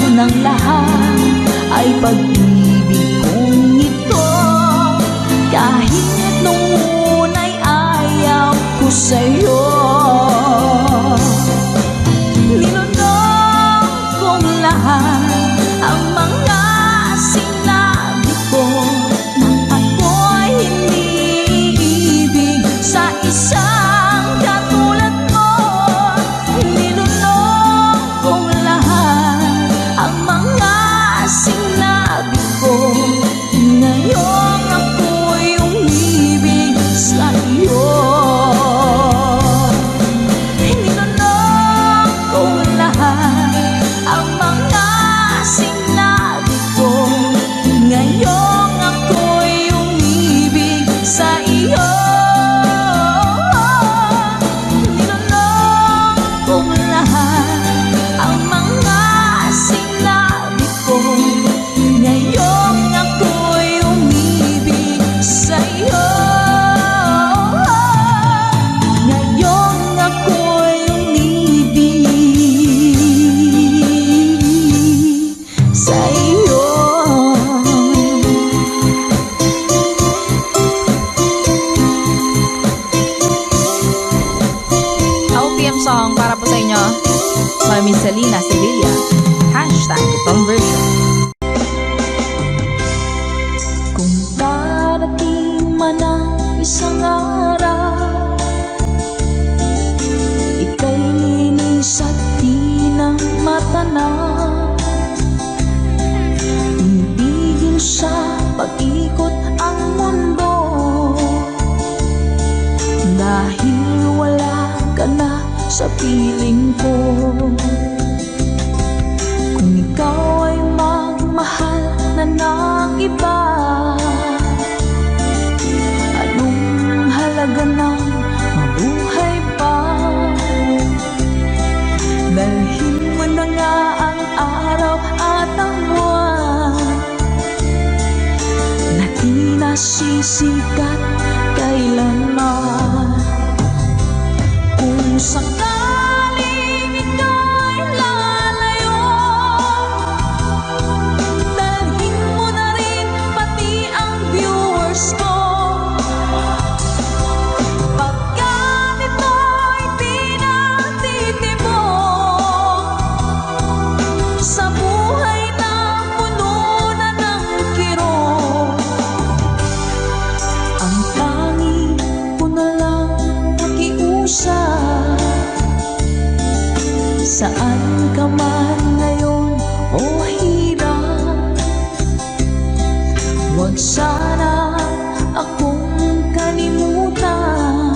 ng lahat ay pag-ibig kong ito. Kahit nung una'y ayaw ko sa'yo, nilunok kong lahat ang mga sinabi ko nang ako'y hindi ibig sa isang katulad mo. Nilunok kong lahat ang mga sinabi ko, ngayong ako'y umibig sa iyo. Nilunok kong lahat ang mga sinabi ko, ngayong ako'y umibig sa iyo. Nilunok kong lahat ang mga sinabi ko, ngayong ako'y umibig sa iyo. Ngayong ako'y umibig sa iyo. OPM song para po sa inyo, Mami Selena Sevilla. #conversion. Kung darating man ang isang araw, ika'y linis at di na matanaw, tinibigin sa pag-ikot ang mundo, dahil wala ka na sa piling ko. Kung ikaw ay magmahal na ng iba, anong halaga ng mabuhay pa? Dalhin mo na nga ang araw at ang buwan na di nasisikat kailanman. Kung sakaling ika'y lalayo, dalhin mo na rin pati ang viewers ko. Pagkat ito'y di natitibok sa buhay na puno na ng kirot, ang tanging ko na lang pakiusap. Saan ka man ngayon o hirap, huwag sana akong kalimutan.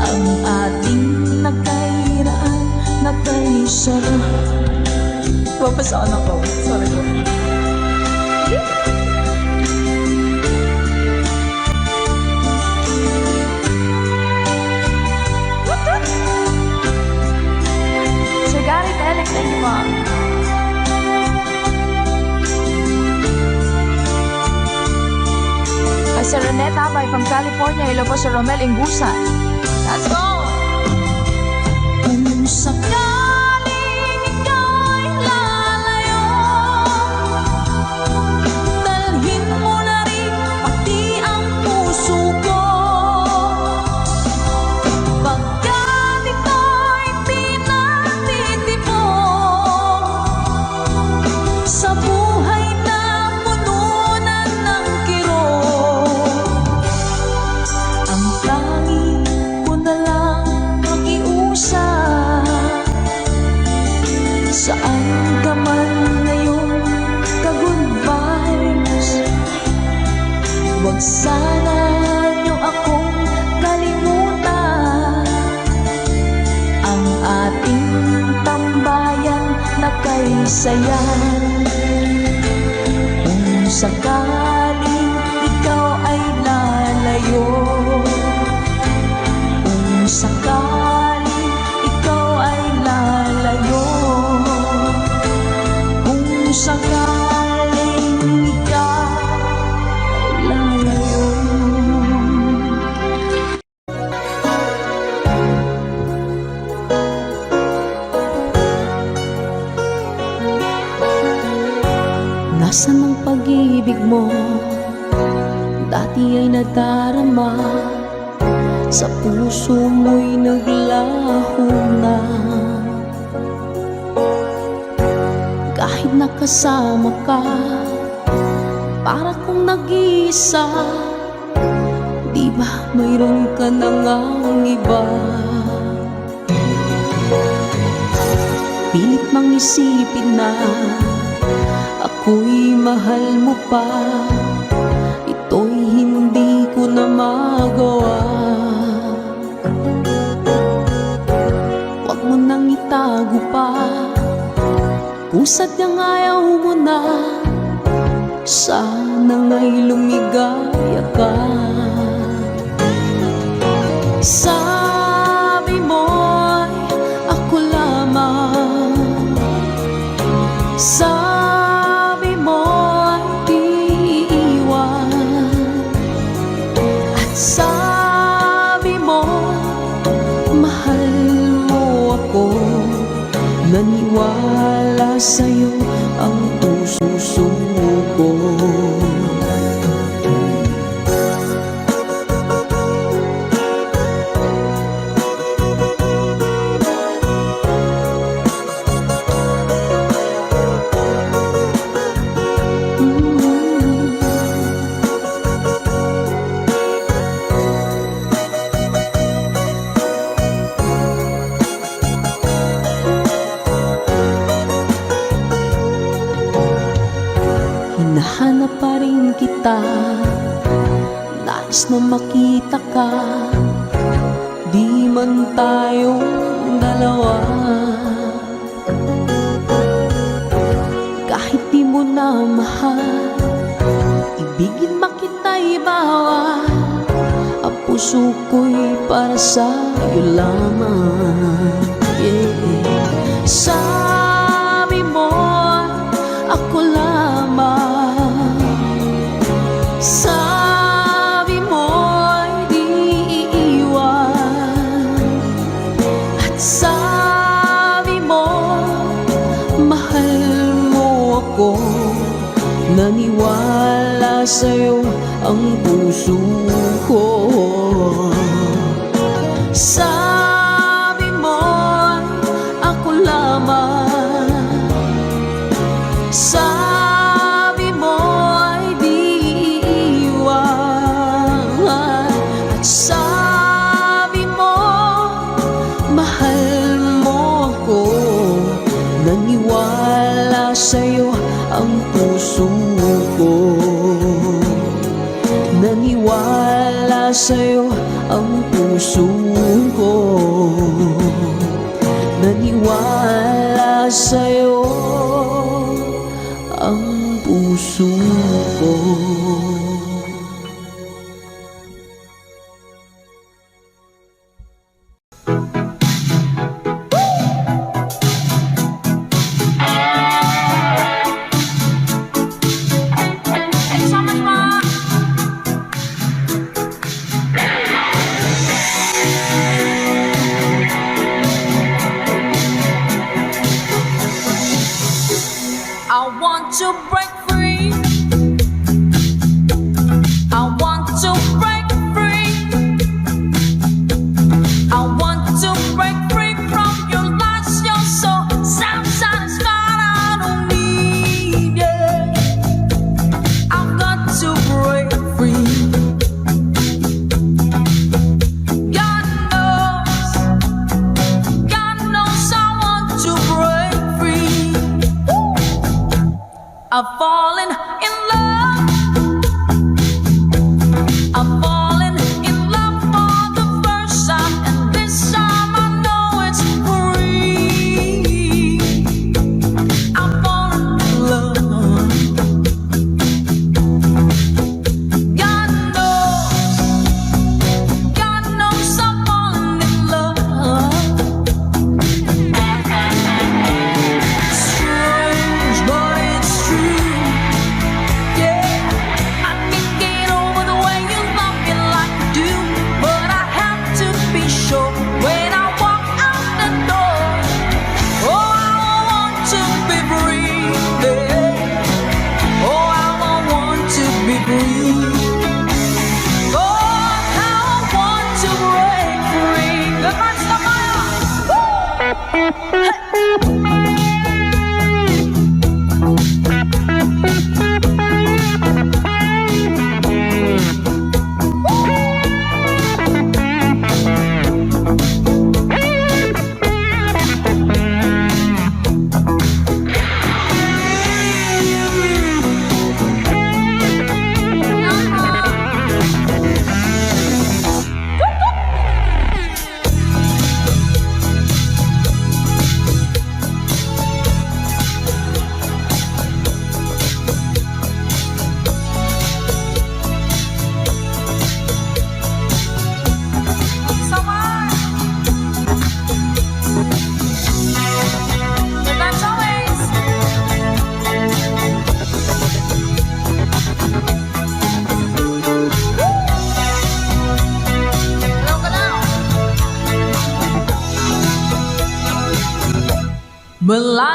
Ang ating nagkairaan, nagkaisarap. Papasaan ako. Sorry po. Sir Garrett Alex, thank you, Mom. Sir Renette Abay from California. Hello po, Sir Romel Ingusan. Let's go! Kung sakaling ika'y lalayo, dalhin mo na rin pati ang puso ko. Pagkat ito'y di natitibok sa buhay na puno na ng kirot, ang tanging ko na lang pakiusap. Saan ka man ngayon, ka-good vibes, huwag sana niyo akong kalimutan. Ang ating tambayan na kay sayan. Kung sakaling ikaw ay lalayo, kung sakaling ikaw ay lalayo, kung sakaling ikaw ay lalayo. Asan ang pag-ibig mo? Dati ay nadarama, sa puso mo'y naglaho na. Kahit nakasama ka, para kong nag-iisa. Di ba mayroon ka na ngang iba? Pilit mang isipin na ako'y mahal mo pa. Ito'y hindi ko na magawa. Huwag mo nang itago pa, kung sadyang ayaw mo na. Sana nga'y lumigaya ka. Sabi mo'y ako lamang, sabi mo'y di iiwan, at sabi mo mahal mo ako. Naniwala sa'yo ang puso ko. Hinahanap pa rin kita, nais na makita ka. Di man tayong dalawa, kahit di mo na mahal, ibigin makita'y bawal. Ang puso ko'y para sa'yo lamang, yeah. Sabi mo ako lamang, sabi mo'y di iiwan, at sabi mo mahal mo ako. Naniwala sa'yo ang puso ko. Sabi mo'y ako lamang, sabi mo'y di iiwan, at sabi mo mahal mo ako. Naniwala sa'yo ang puso ko. Naniwala sa'yo ang puso ko. Naniwala sa'yo ang puso ko. I want to break free. I want to break free. I want to break free from your lies. You're so self-satisfied. I don't need it. I've got to break free. God knows I want to break free. I've fallen in love. I've fallen in love for the first time, and this time I know it's free. I've fallen in love. God knows I've fallen in love. Strange, but it's true.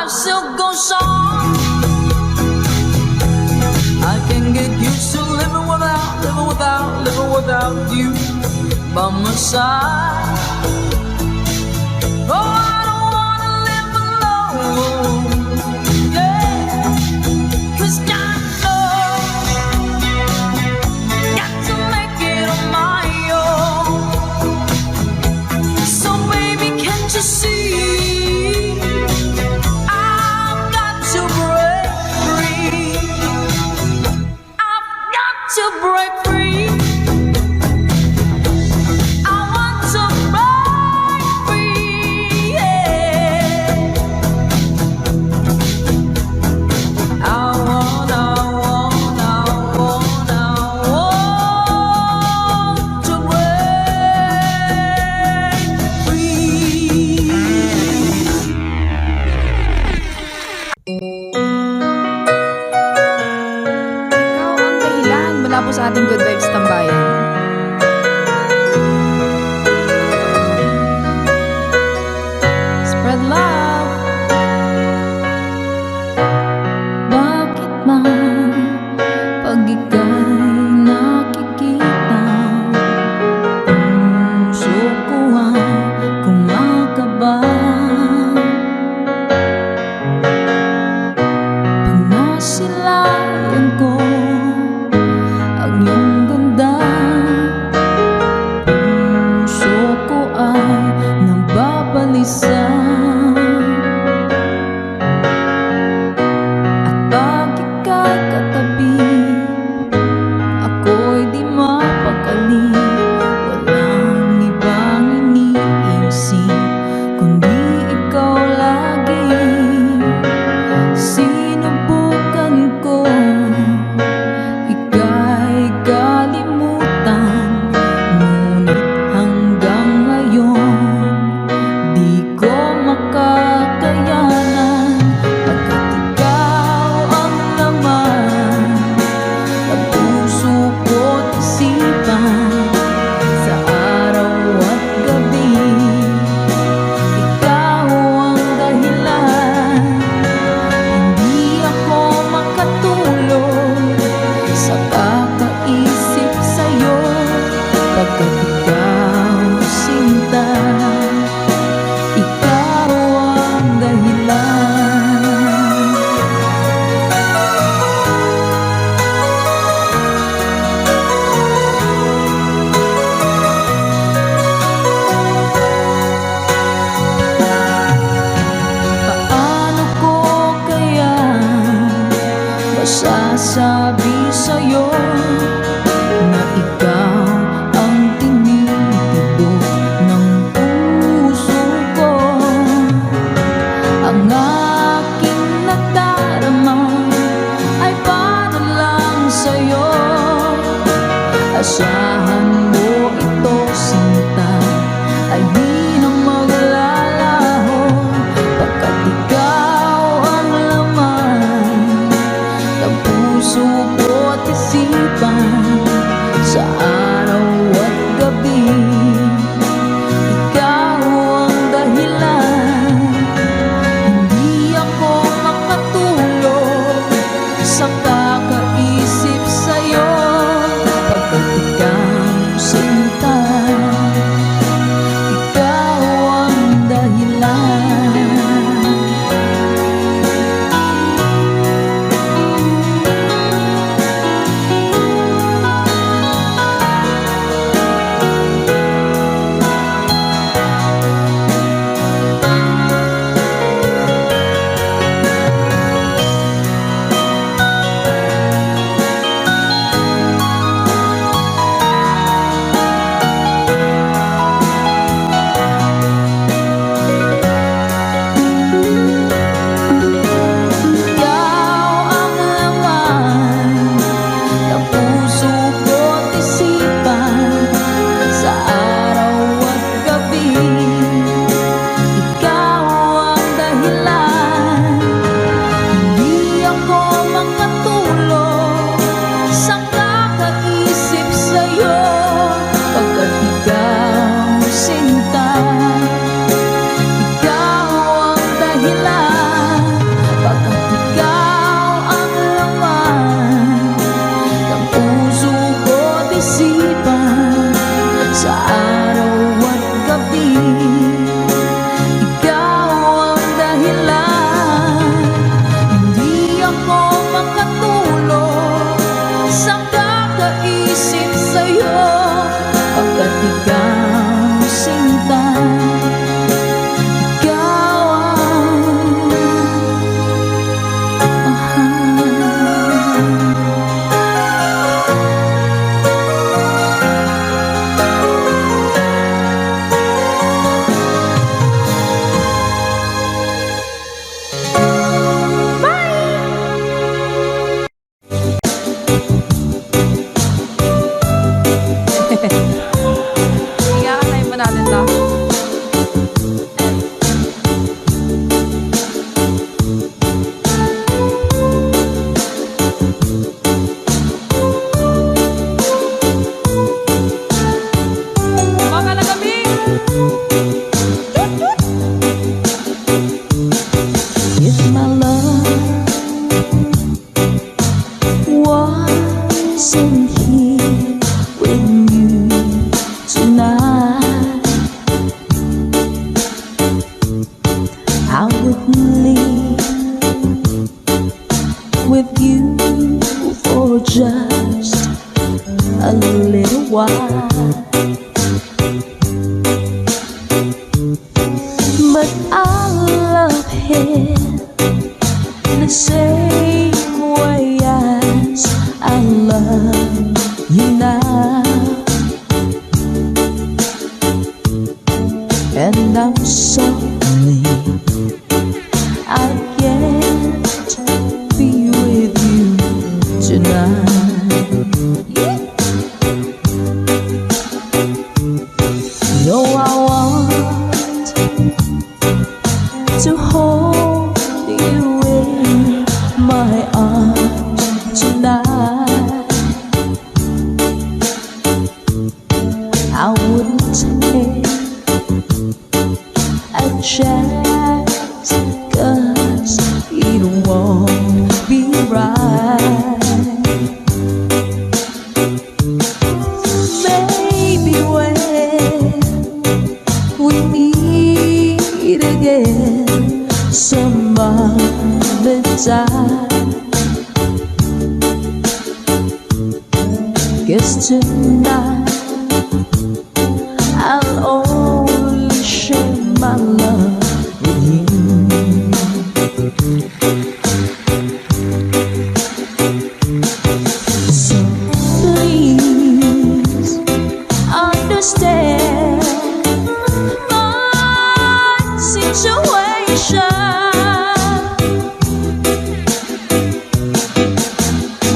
life still goes on. I can get used to living without you by my side. Oh, I don't wanna live alone, yeah. 'Cause God knows, got to make it on my own. So baby, can't you see, I've got to break free. I've got to break free. I want to break free, yeah. I want to break free. Ikaw ang dahilan mula po sa ating Good Vibes Tambayan. Spread love. Bakit ba pag ika'y nakikita, puso ko ay kumakaba? Pag nasilayan ko ang iyong ganda, puso ko ay nababalisa. At pag ika'y katabi, ako'y di mapakali. Walang ibang iniisip kundi ikaw lagi. Sinubukan ko ika'y kalimutan, ngunit hanggang ngayon di ko makakayanan. Pagkat ikaw ang laman ng puso ko't isipan, sa araw at gabi ikaw ang dahilan. Hindi ako makatulog sa kakaisip sa'yo, pagkat ikaw sinta, ikaw ang dahilan. Paano ko kaya masasabi sa'yo na ikaw ang tinitibok ng puso ko? Ang aking nadarama ay para lang sa'yo. Asahan mo ito, sinta, ay di na maglalaho, pagkat ikaw ang laman ng puso ko't isipan. wasn't here with you tonight, I would leave with you for just a little while. But I love him in the same way as I love you now, and I'm sorry I can't be with you tonight. No, I want to hold you in my arms tonight. I wouldn't take a chance, 'cause it won't be right. Maybe when we meet again some other time, 'cause tonight I'll only share my love with you. So please understand my situation.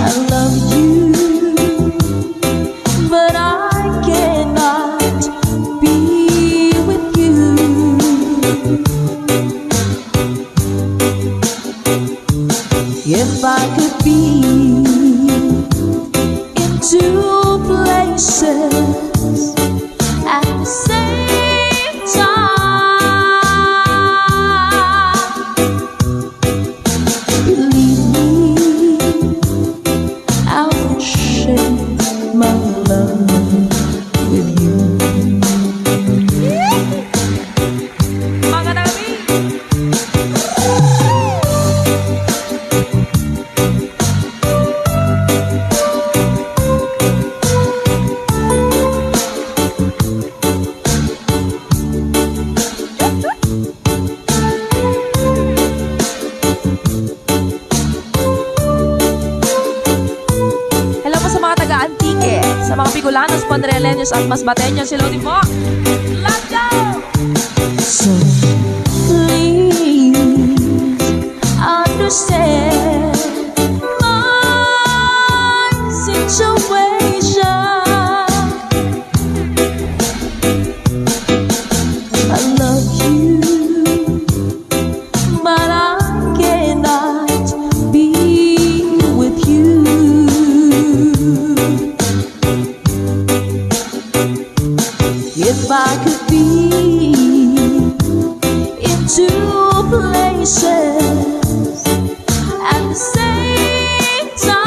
I love you, but I cannot be with you. If I could be in two places at the same time, believe me, I would share my love with you. Mga dami. Hello po sa mga taga-Antique, sa mga Bicolanos, Panreleños at Masbateños. Hello din po. Let's go! So please understand my situation. I love you, but I cannot be with you. If I could be in two places at the same time,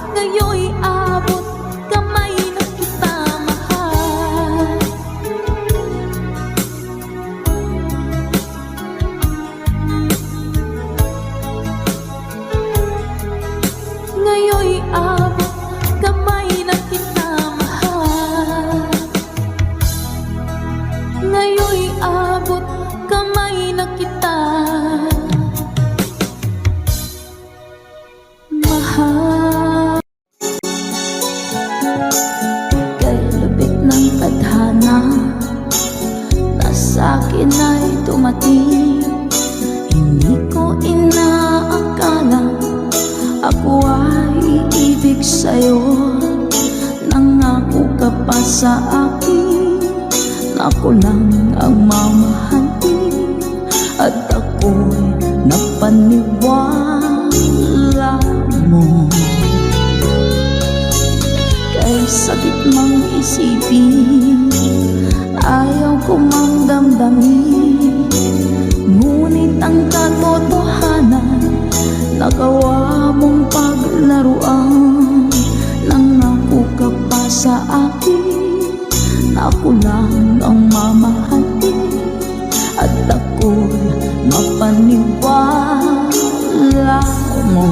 Ngayon'y abot kamay na kita mahal. Ngayon'y abot kamay na kita mahal. Ngayon'y abot kamay na kita mahal. Kay lubik ng tadhana na sa'kin ay tumating, hindi ko inaakala ako ay iibig sa'yo. Nangako ka pa sa akin na ako lang ang mamahalin, at ako'y napaniwala mo. Kay sakit mang isipin, ayaw ko mang damdamin, ngunit ang katotohanan nagawa mong paglaruan. Nangako ka pa sa akin na ako lang ang mamahalin, at ako'y mapaniwala mo.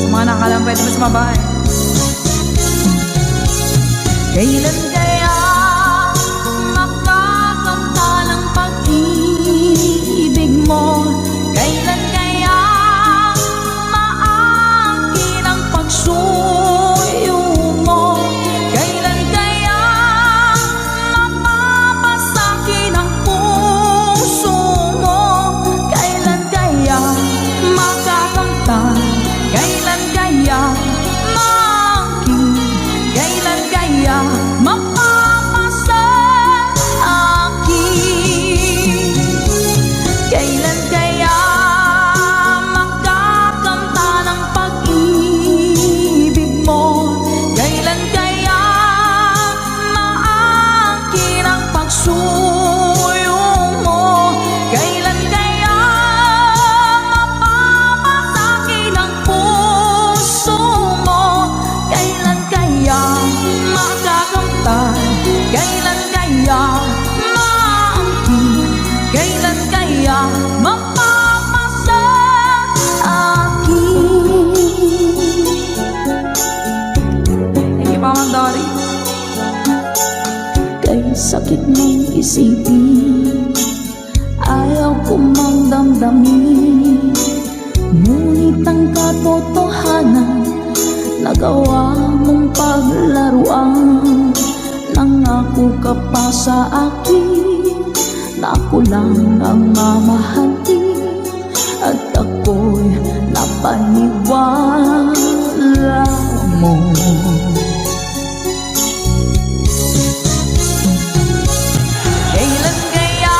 Sa mga nakalang pwede mo sumabay. Kailan kaya makakamta ng pag-ibig mo? Kailan kaya maangkin ang pagsuyo mo? Kailan kaya mapapasakin ang puso mo? Kailan kaya makakamtan? Kailan kaya maangkin? Kailan kaya mapapasa akin? Kailan kaya makakamta ng pag-ibig mo? Kailan kaya maangkin ang pagsuyo mo? Kailan kaya mapapasakin ang puso mo? Kailan kaya makakamtan? Kailan kaya maangkin? Kailan kaya mapapasa akin? Thank you, Mama Dory. Kay sakit mong isipin, ayaw ko mang damdamin, ngunit ang katotohanan nagawa mong paglaruan. Nangako ka pa sa akin na ako lang ang mamahalin, at ako'y napaniwala mo. Kailan kaya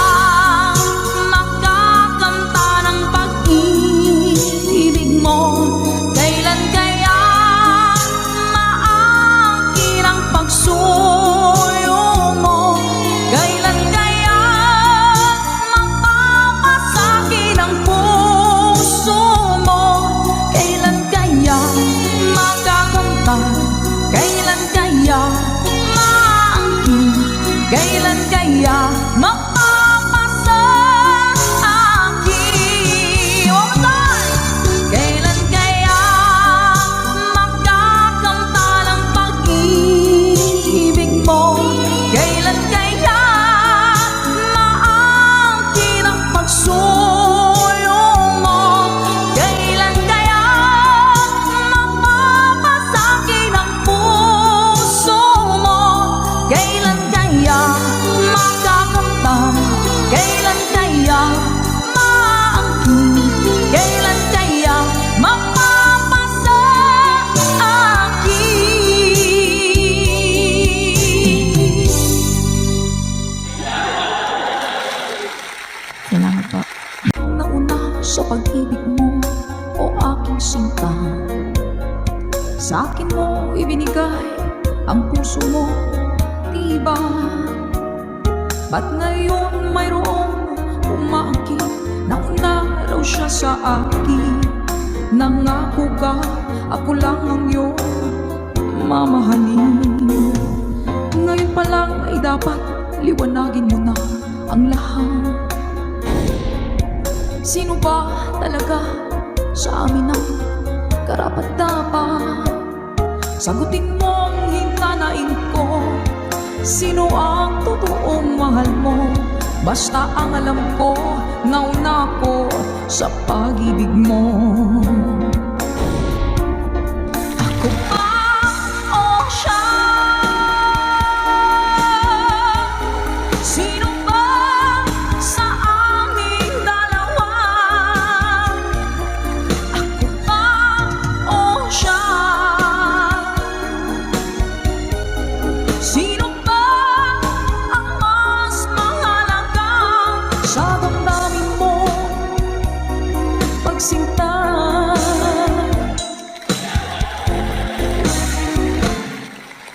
makakamta ng pag-ibig mo? Kailan kaya maangkin ang pagsuyo mo? Kailan kaya mapapasakin ang puso mo? Kailan kaya makakamta? Kailan kaya maangkin? Kailan kaya mapapasa akin? One more time! Kailan kaya makakamta ng pag-ibig mo? Kailan kaya maangkin ang pagsuyo mo? Kailan kaya mapapasakin ang puso mo? Kailan kaya makakamtan? Kailan kaya maangkin? Kailan kaya mapapasa akin? Salamat po. Nauna sa pag-ibig mo, o aking sinta, sa akin mo ibinigay ang puso mo, diba? Ba't ngayon mayroong umaangkin? Nauna raw siya sa akin. Nangako ka, ako lang ang iyong mamahalin. Ngayon pa lang ay dapat liwanagin mo na ang lahat. Sino ba talaga sa amin ang karapat-dapat? Sagutin mo ang hinanain ko. Sino ang totoong mahal mo? Basta ang alam ko, nauna ko sa pag-ibig mo. Ako ba o siya? Sino ba sa aming dalawa? Ako ba o siya? Sino ba ang mas mahalaga sa damdamin mo pagsinta?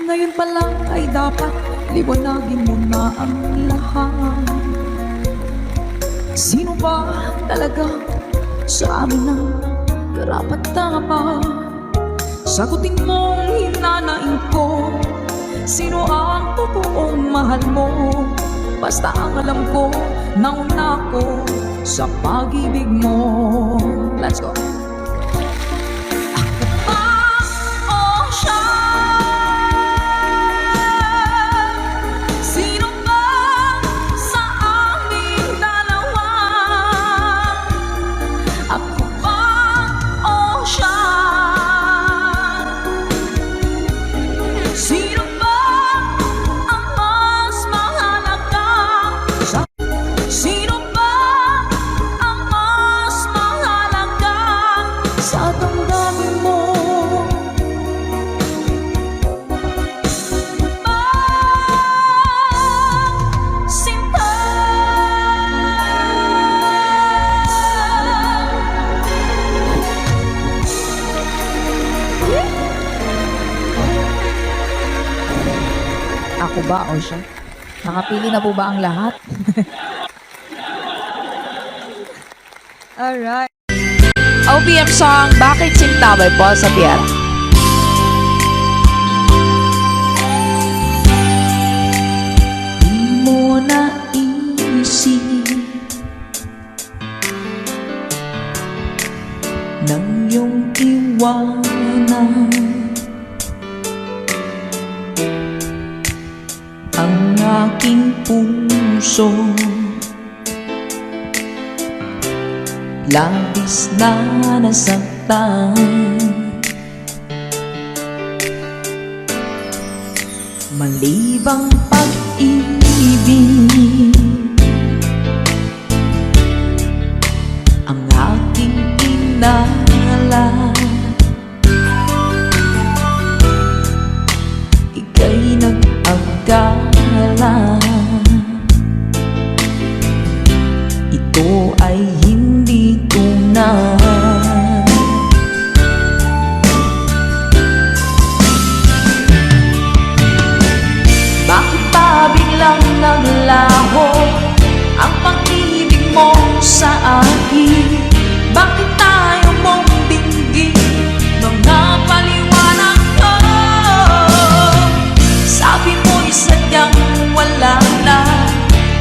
Ngayon pa lang ay dapat liwanagin mo na ang lahat. Sino ba talaga sa amin ang karapat-dapat? Sagutin mo ang hinanain ko. Sino ang totoong mahal mo? Basta ang alam ko, nauna ko sa pag-ibig mo. Let's go. Ako ba o siya? Sino ba sa aming dalawa? Ako ba o siya? Sino ba ang mas mahalaga? Sino ba ang mas mahalaga sa damdamin mo? Sinta. Ako ba o siya? Nakapili na po ba ang lahat? Alright. OPM song, Bakit Sinta by Paul Sapiera. Di mo naisip nang iyong iwanan ang aking puso. Labis na nasaktan, malibang pag-ibig ang aking inala. Ika'y nag-akala ito ay hindi tunay. Bakit pa biglang naglaho ang pag-ibig mo sa akin? Bakit tayo mong binggin mga paliwanag ko? Sabi mo'y sadyang wala na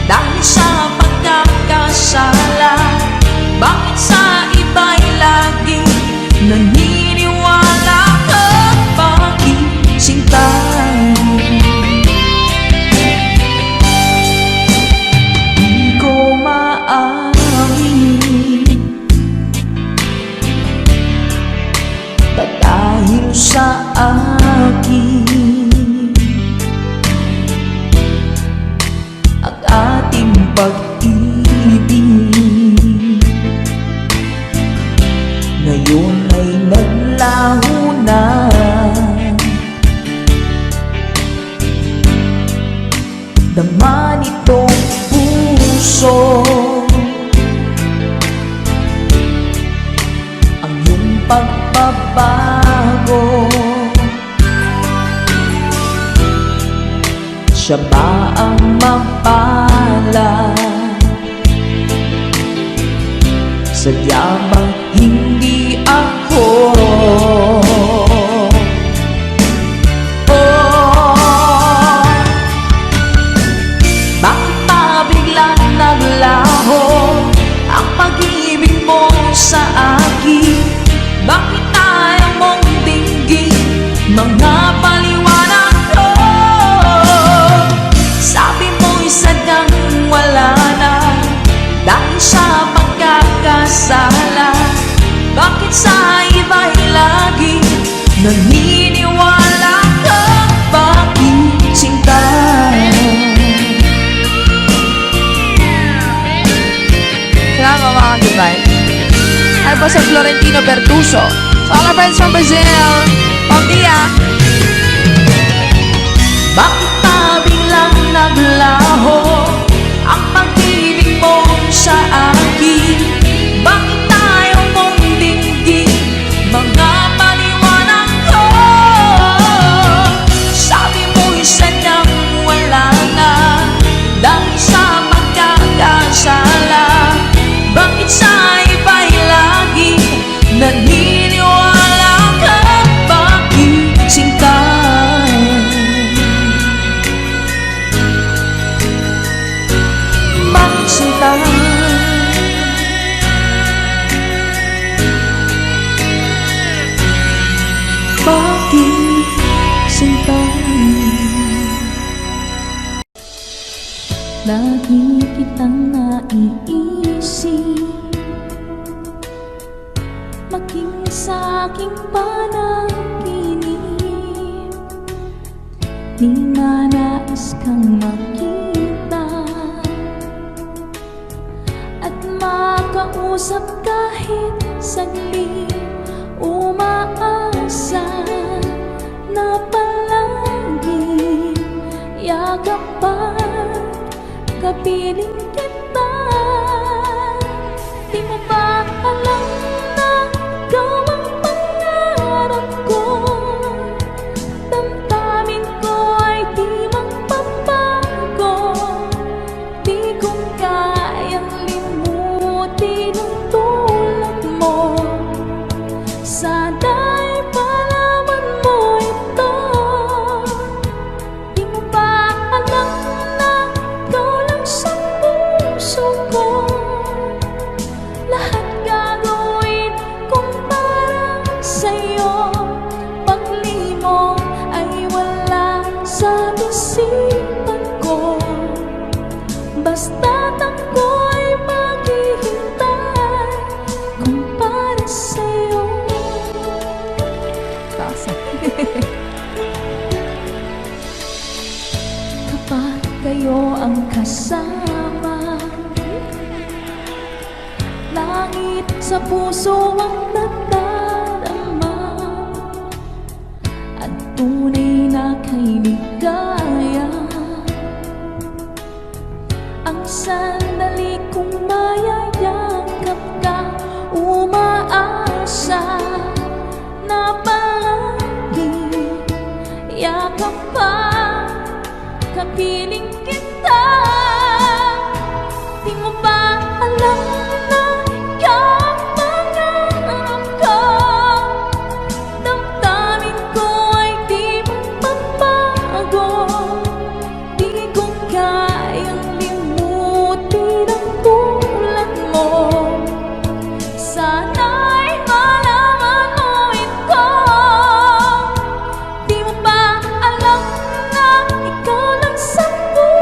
dahil sa pagkakasala. Bakit sa iba'y lagi naniniwala ka? Bakit sinta? Di ko maamin dahil sa akin ang ating pag-ibig ngayon ay naglaho na. Dama nitong puso ang iyong pagbabago. Siya ba ang mapala? Sadya bang hindi ako? po si Florentino Bertuso. So all our friends from Brazil, Pamdia. Bakit pa biglang naglaho ang pag-ibig mo sa akin? Bakit tayo mong dinggin mga paliwanag ko? Sabi mo'y sadyang wala na dahil sa pagkakasala. Bakit sa iba'y lagi naniniwala ka? Bakit sinta? Bakit sinta? Bakit sinta? Lagi kitang naiisip, maging sa aking panaginip. Di na nais kang makita at makausap kahit saglit. Umaasa na palagi yakapan, kapiling kita. Di mo ba alam na ikaw ang pangarap ko? Damdamin ko ay di magpapago. Di ko kayang limutin ang tulad mo. Sana'y malaman mo ito. Di mo ba alam na ikaw lang sa puso ko? Lahat gagawin kong para sa'yo. Paglimong ay wala sa isipan ko. Basta't ako'y maghihintay kung para sa'yo. Kapag kayo ang kasama, langit sa puso ang nadarama at tunay na kay ligaya. Ang sandali kong mayayakap ka, umaasa na palagi yakap pa, kapiling kita. Di mo ba alam na ikaw ang pangarap ko? Damdamin ko ay di magpapago. Di ko kayang limutin ang tulad mo. Sana'y malaman mo ito. Di mo ba alam na ikaw lang sa puso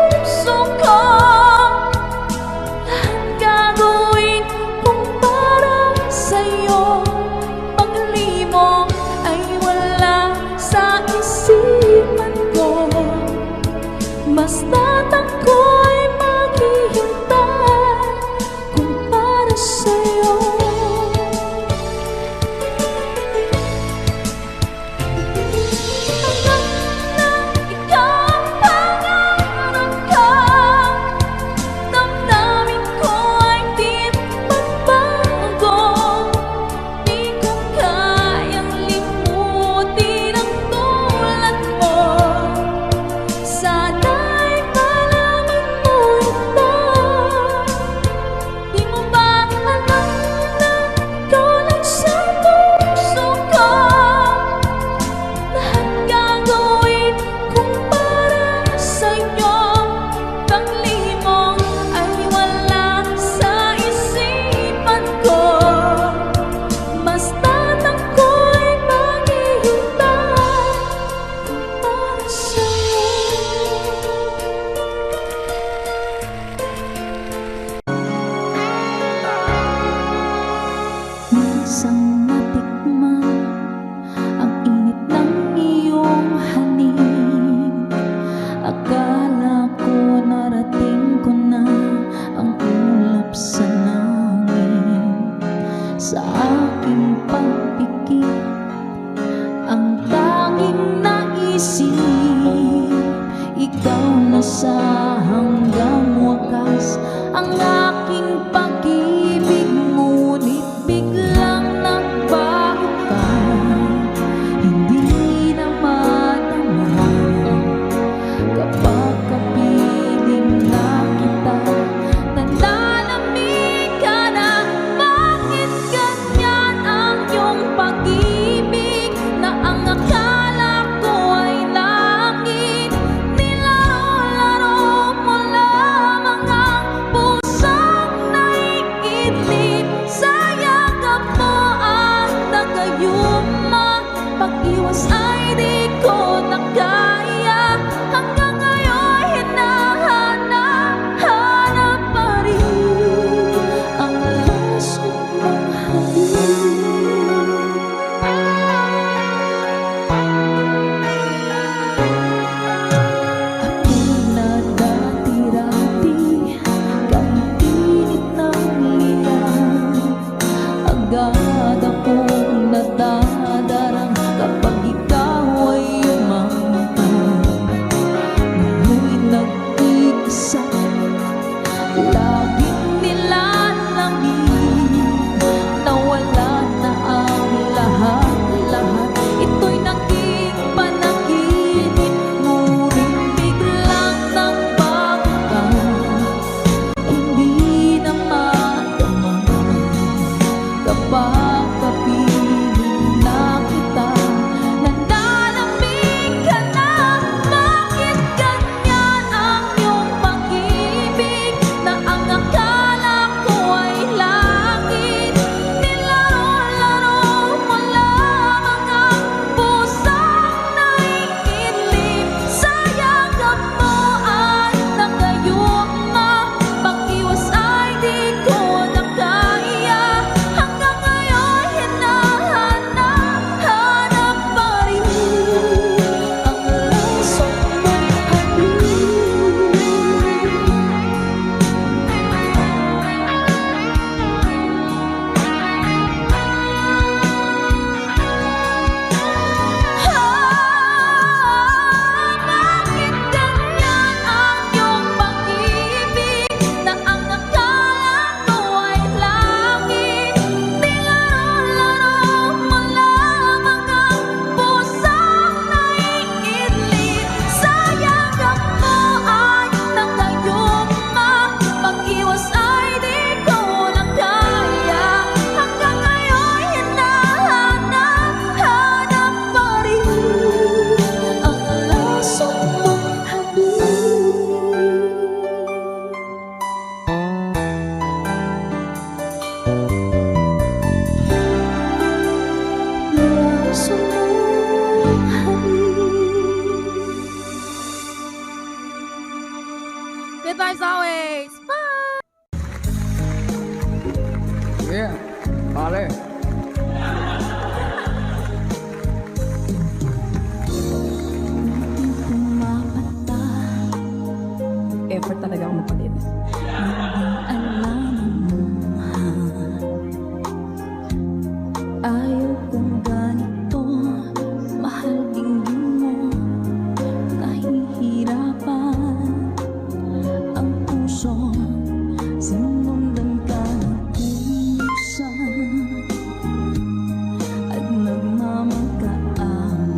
Good vibes always. Bye! Yeah, pare. Effort talaga ako magpalit. Ayaw kong ganito, mahal tingin mo, nahihirapan ang puso, sinundan ka ng pusa at nagmamagkaaman.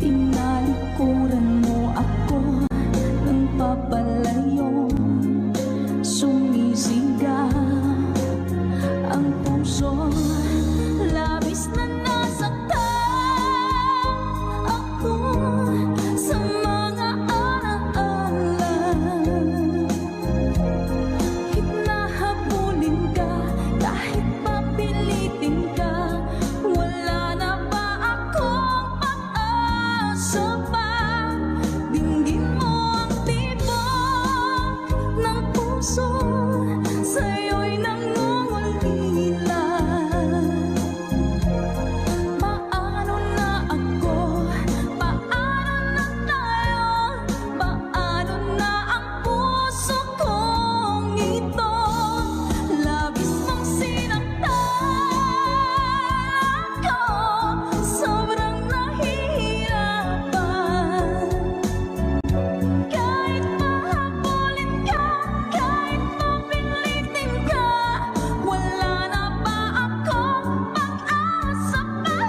Tinalikuran mo ako ng papalayo, sumisigaw ang puso, labis na nasaktan ako sa mga alaala. Hinahabulin ka kahit papilitin ka, wala na ba akong pag-asa pa? Dinggin mo ang tibok ng puso, sa'yo'y nangungulila. Paano na ako? Paano na tayo? Paano na ang puso kong ito? Labis mong sinaktan ako, sobrang nahihirapan. Kahit mahabulin ka, kahit papilitin ka, wala na ba akong pag-asa pa?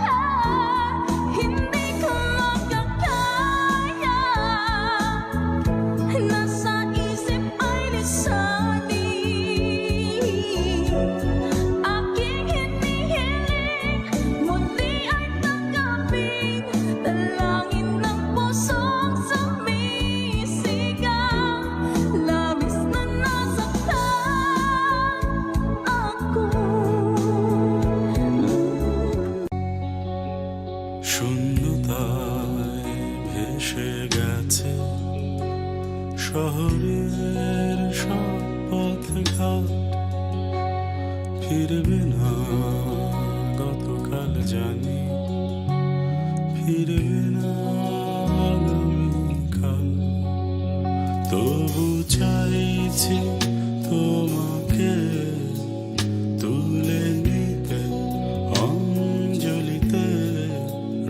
Hindi ko makakaya, nasa isip ay lisanin. Aking hinihiling, muli ay tanggapin, dalangin ng pusong sumisigaw. Labis na nasaktan ako. শূন্যতায় ভেসে গেছে শহরের সব পথঘাট, ফিরবে না গতকাল জানি, ফিরবে না আগামীকাল। তবু চাইছি তোমাকে তুলে নিতে অঞ্জলিতে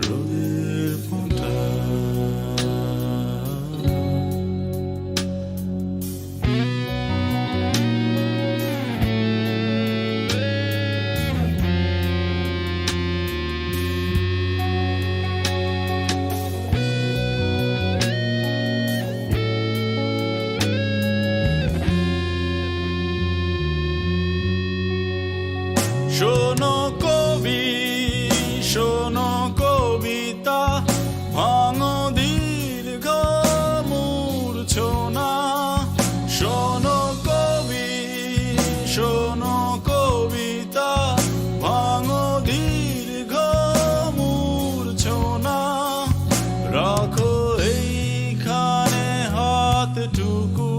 রোদের ফোঁটা। শোনো কবি, শোনো কবিতা, ভাঙো দীর্ঘ মূর্ছনা। শোনো কবি, শোনো কবিতা, ভাঙো দীর্ঘ মূর্ছনা। রাখো এইখানে হাতটুকু,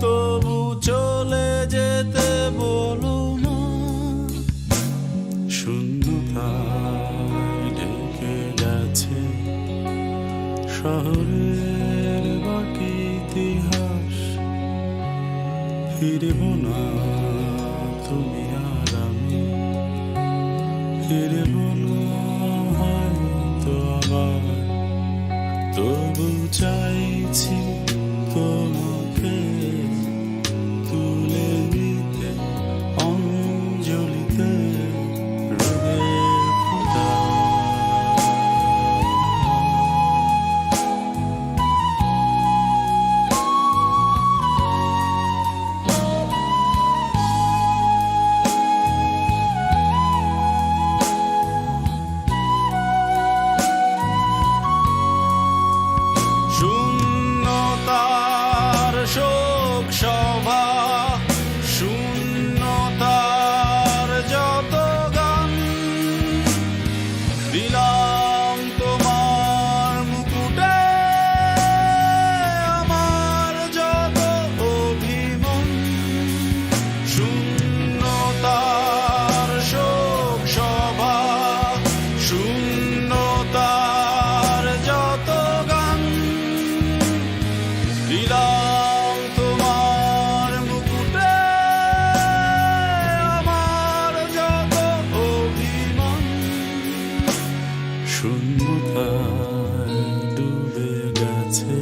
তবু চলে যেতে বলো না। শূন্যতায় ঢেকে গেছে শহরের বাকি ইতিহাস, ফিরব না তুমি আর আমি, ফিরব না হয়তো আবার। তবু চাইছি তোমাকে তুলে নিতে অঞ্জলিতে রোদের ফোঁটা। শূন্য দিলাম তোমার মুকুটে আমার যত অভিমান, শূন্যতার শোক সভা, শূন্যতার যত গান, দিলাম তোমার মুকুটে আমার যত অভিমান। শূন্যতায় ডুবে গেছে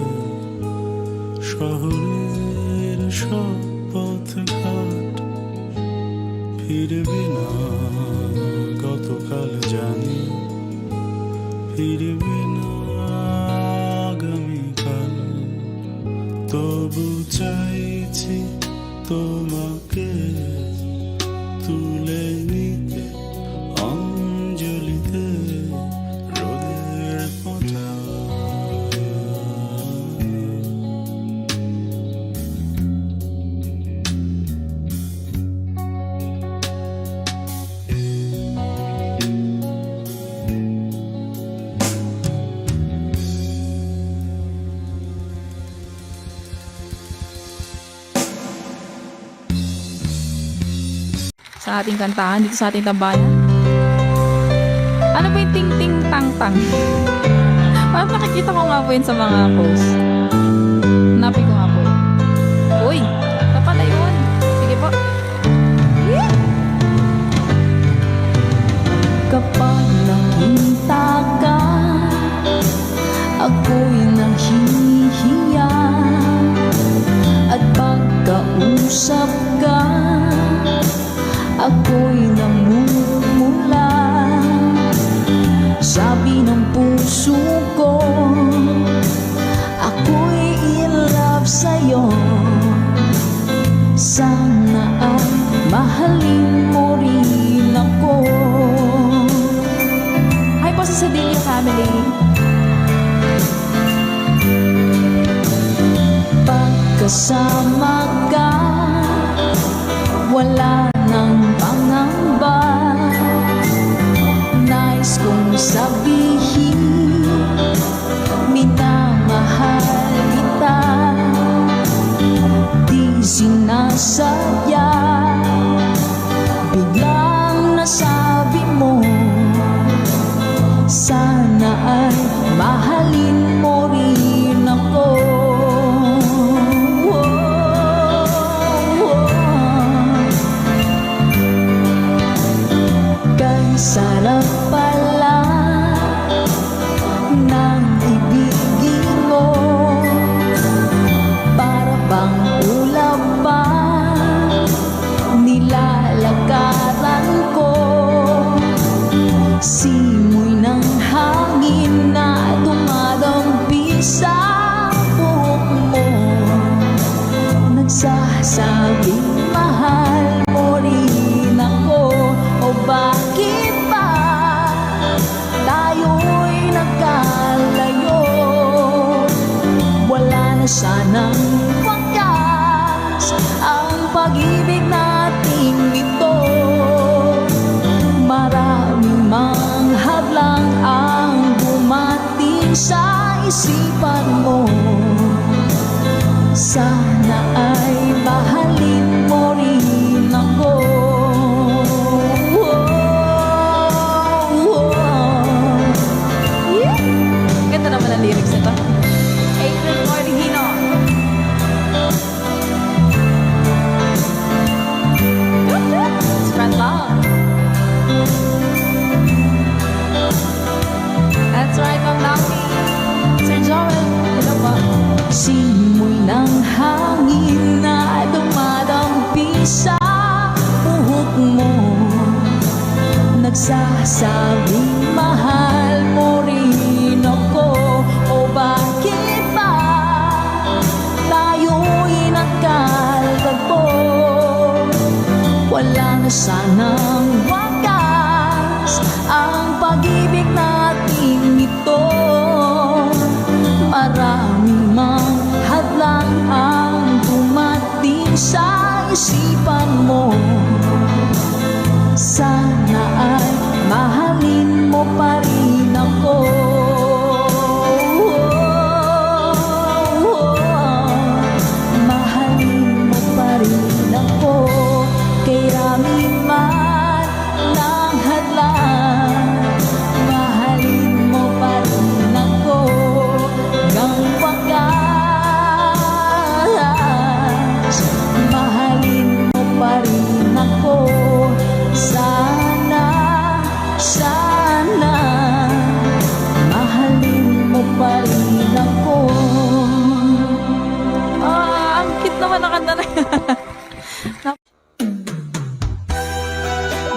শহরের সব পথঘাট, ফিরবি না গতকাল জানি, ফিরবি না আগামীকাল, তবু চাইছি তোমাকে তুলে নিতে অঞ্জলিতে রোদের ফোঁটা। Sa ating kantahan dito sa ating tambayan. Ano ba yung ting-ting-tang-tang? Parang nakikita ko nga po yun sa mga posts. Hanapin ko nga po yun. Uy! Kapala yun. Sige po. Yeah! Kapag nakita ka, ako'y nahihiya. At pagkausap ka, ako'y namumula. Sabi ng puso ko, ako'y in love sa'yo. Sana ay mahalin mo rin ako. Hi po sa Sedillo family. Pagkasama ka, wala nang pangamba. Nais kong sabihin, minamahal kita. Di sinasadya, biglang nasabi mo, sana ay mahalin mo rin ako. Sarap pala ng ibigin mo, para bang ulap pa nilalagaran ko. Simoy ng hangin na dumadampi sa buhok mo, nagsasabing mahal mo rin ako. O bakit ba tayo'y nagkalayo? Wala na sanang wakas ang pag-ibig nating ito. Maraming mga hadlang ang dumating sa isipan mo. Sana ay mahalin mo rin ako. Ganda naman ang lyrics nito. April Cordigino. Spread love. That's right, Ma'am Naki. Sir Joel, hello po. Simoy ng hangin na dumadampi sa buhok mo, nagsasabing mahal mo rin ako. O bakit ba tayo'y nagkalagpo? Wala na sanang wakas ang pag-ibig nating ito. Maraming mga hadlang ang dumating sa isipan mo. Sana ay mahal ako. Mahalin mo pa rin ako. Kaya't man ng hadlang, mahalin mo pa rin ako hanggang wakas. Mahalin mo pa rin ako. Sana, sana mahalin mo pa rin ako. Ang cute naman ng kanta na yan.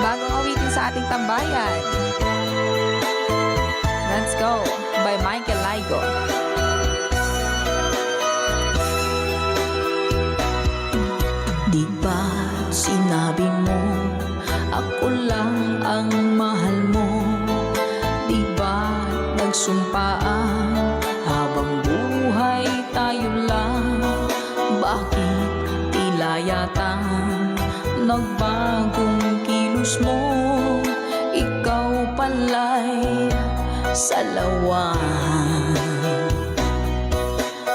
Bagong awitin sa ating tambayan. Let's Go by Michael Laigo. Di ba't sinabi mo ako lang ang mahal mo? Di ba't nagsumpaan habang buhay tayo lang? Bakit tila yata nagbagong kilos mo? Ikaw pala'y salawan.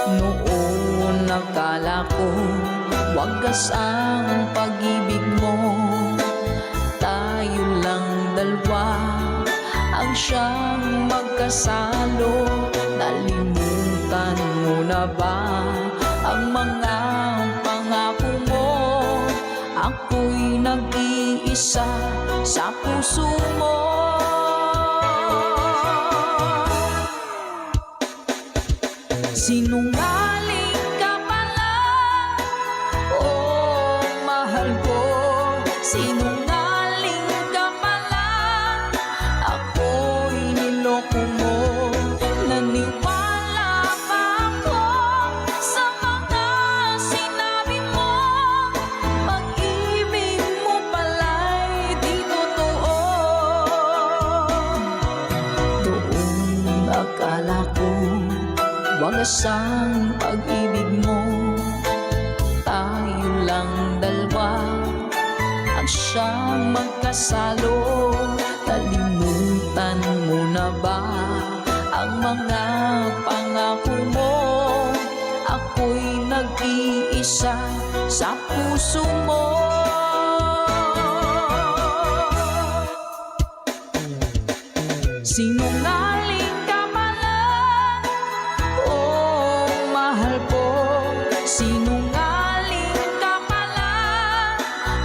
Noon nakala ko wagas ang pag-ibig mo. Tayo lang dalawa ang siyang magkasalo. Nalimutan mo na ba ang mga pangako mo? Ako'y nag-iisa sa puso mo. Sinungaling ka pala, oh mahal ko. Sinungaling ka pala, ako'y niloko mo. Naniwala pa ako sa mga sinabi mo. Pag-ibig mo pala'y di totoo. Doon akala ko wagas ang pag-ibig mo. Tayo lang dalawa ang siyang magkasalo. Nalimutan mo na ba ang mga pangako mo? Ako'y nag-iisa sa puso mo. Sinungaling ka pala, oh mahal ko. Sinungaling ka pala,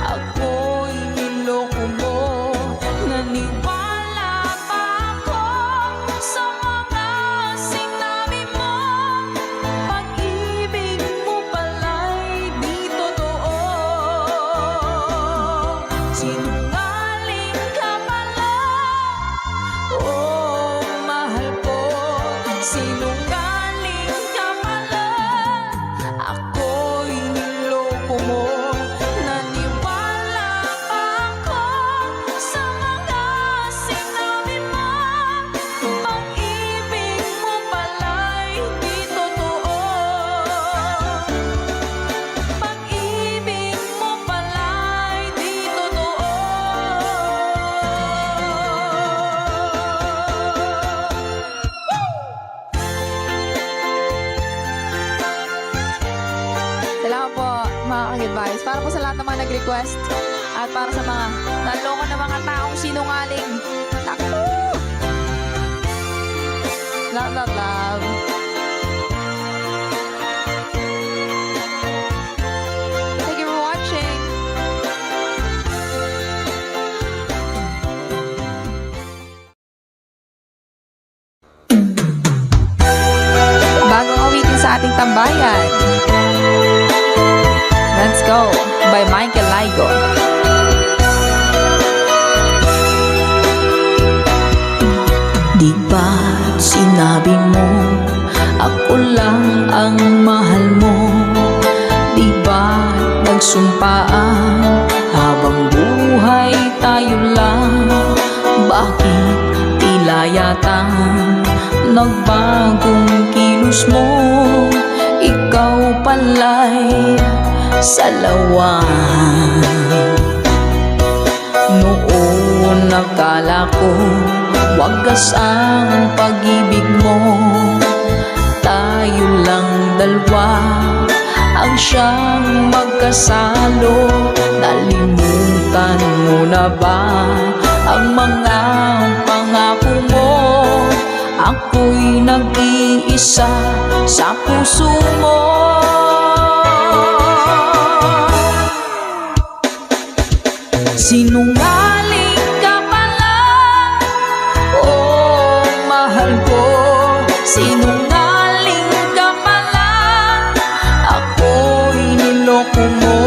ako'y niloko mo. Naniwala pa ako sa mga sinabi mo. Pag-ibig mo pala'y di totoo. Sinungaling ka pala, oh mahal ko. Sinungaling ka pala, ako'y niloko mo. Naniwala pa ako sa mga sinabi mo. Pag-ibig mo pala'y di totoo. Pag-ibig mo pala'y di totoo. Salamat po mga ka-advice. Para po sa lahat ng mga nag-request at para sa mga naloko na mga taong sinungaling. Naku! Love, love, love. Thank you for watching. Bagong awitin sa ating tambayan. Let's Go by Michael Laigo. Di ba't sinabi mo ako lang ang mahal mo? Di ba't nagsumpaan habang buhay tayo lang? Bakit tila yata nagbagong kilos mo? Ikaw pala'y salawan. Noon nakala ko wagas ang pag-ibig mo. Tayo lang dalawa ang siyang magkasalo. Nalimutan mo na ba ang mga pangako mo? Ako'y nag-iisa sa puso mo. Sinungaling ka pala, oh mahal ko. Sinungaling ka pala, ako'y niloko mo.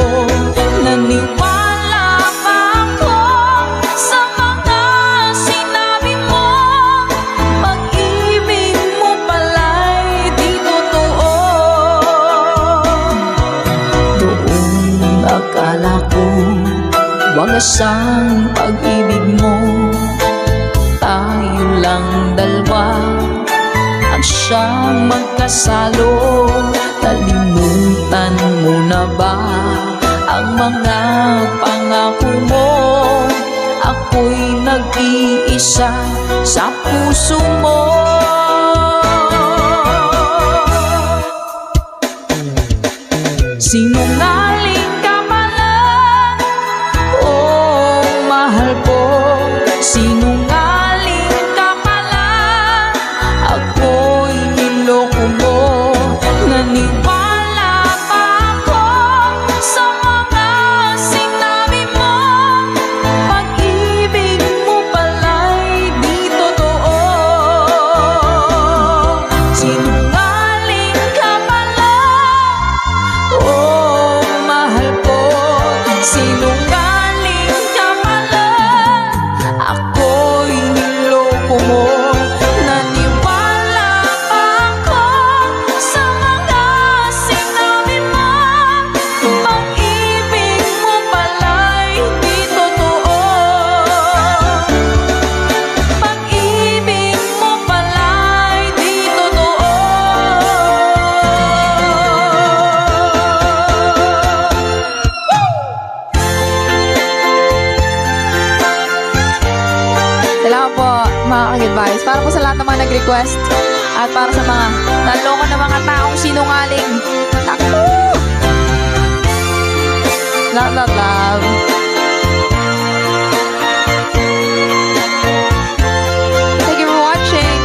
Naniwala pa ako sa mga sinabi mo. Pag-ibig mo pala'y di totoo. Doon akala ko wagas ang pag-ibig mo. Tayo lang dalawa ang siyang magkasalo. Nalimutan mo na ba ang mga pangako mo? Ako'y nag-iisa sa puso mo. Sinungaling ka pala, oh mahal ko. Sinungaling ka pala, ako'y niloko mo. Naniwala pa ako sa mga sinabi mo. Pag-ibig mo pala'y di totoo. Sinungaling ka pala, oh mahal ko. Sinungaling ka pala, ako'y niloko mo. Naniwala pa ako sa mga sinabi mo. Pag-ibig mo pala'y di totoo. Pag-ibig mo pala'y di totoo. Salamat po mga ka-Good-Vibes. Para po sa lahat ng mga nag-request at para sa mga naloko na mga taong sinungaling. Takbo! Love, love, love. Thank you for watching.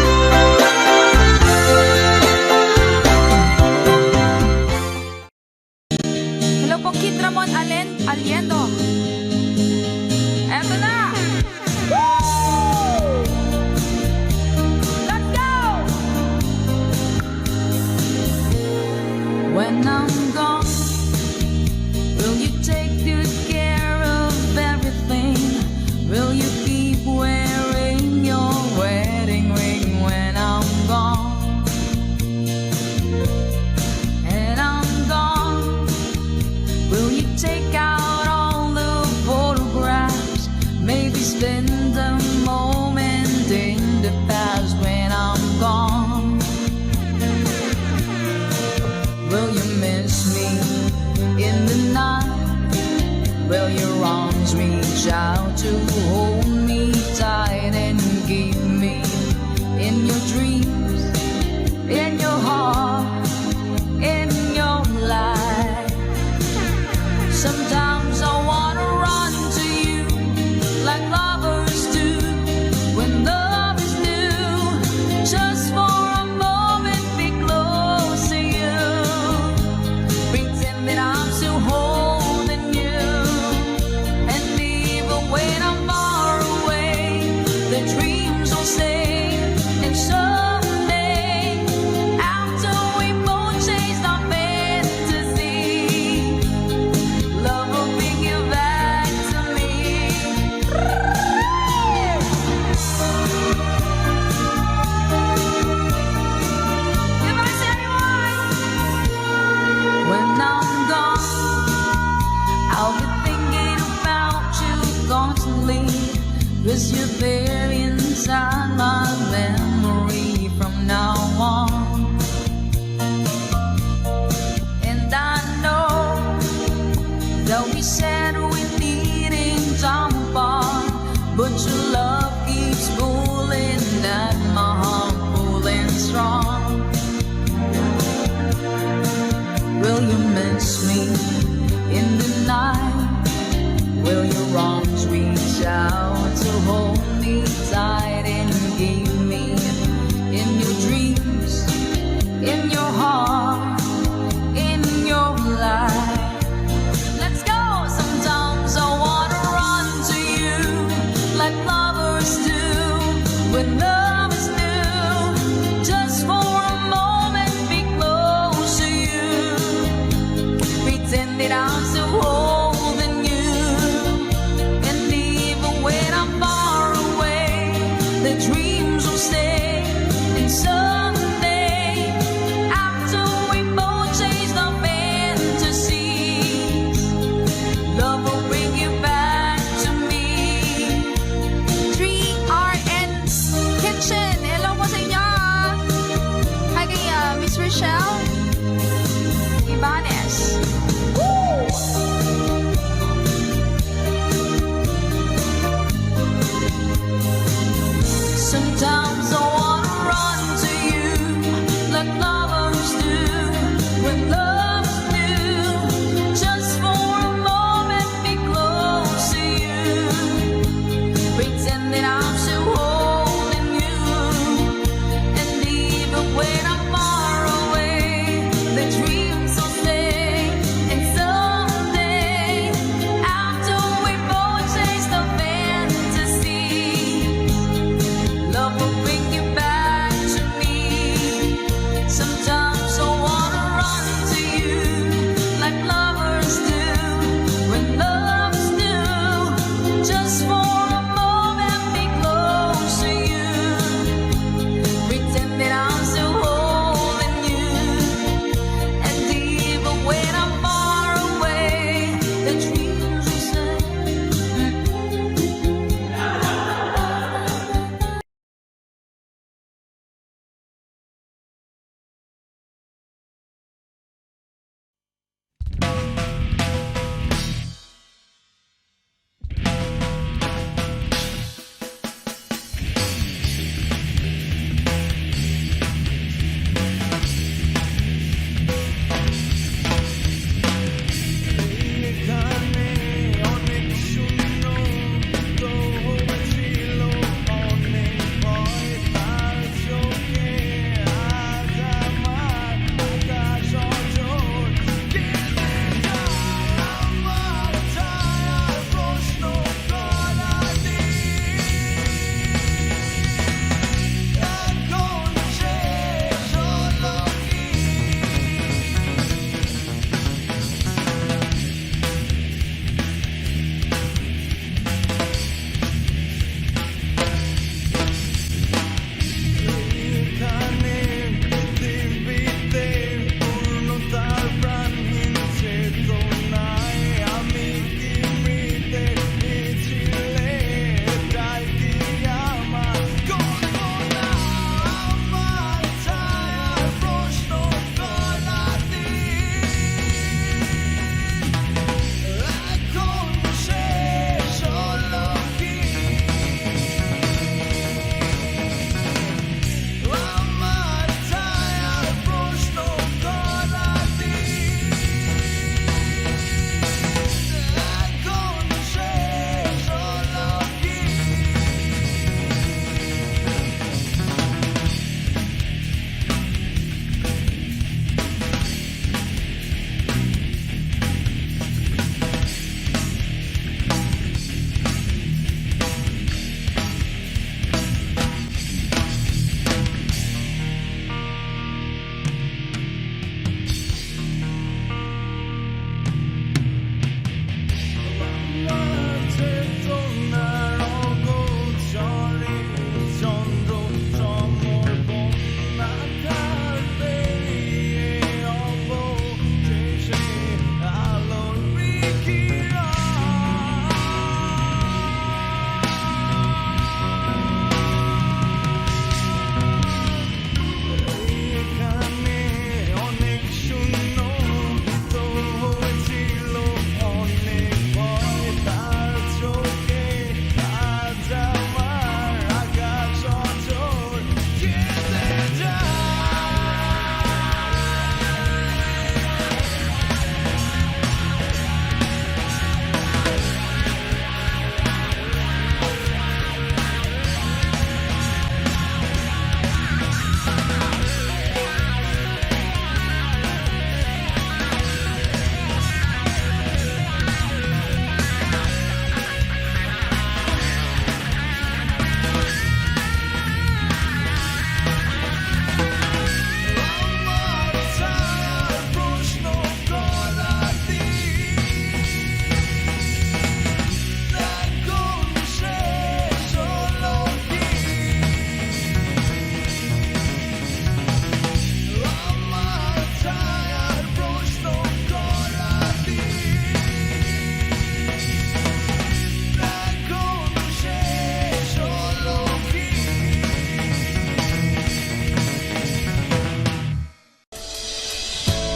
Hello po, Kid Ramon Aliendo. Eto na! Let's go! When I'm gone, will you take good care of everything? Will you keep wearing your wedding ring when I'm gone? And I'm gone, will you take out all the photographs? Maybe spend a moment in the past when I'm gone. Will you miss me in the night? Will your arms reach out to hold me tight and keep me in your dreams, in your heart, in your life? Sometimes I wanna run to you like lovers do when love is new. Just for a moment be close to you, pretend that I'm still holding you. And even when I'm far kiss me in the night? Will your arms reach out to hold me tight and give me in your dreams, in your heart, in your life? Let's go. Sometimes I wanna run to you like lovers do when love is new. Just for a moment, be close to you. Pretend that I'm still holding you. And even when I'm far away, the dreams will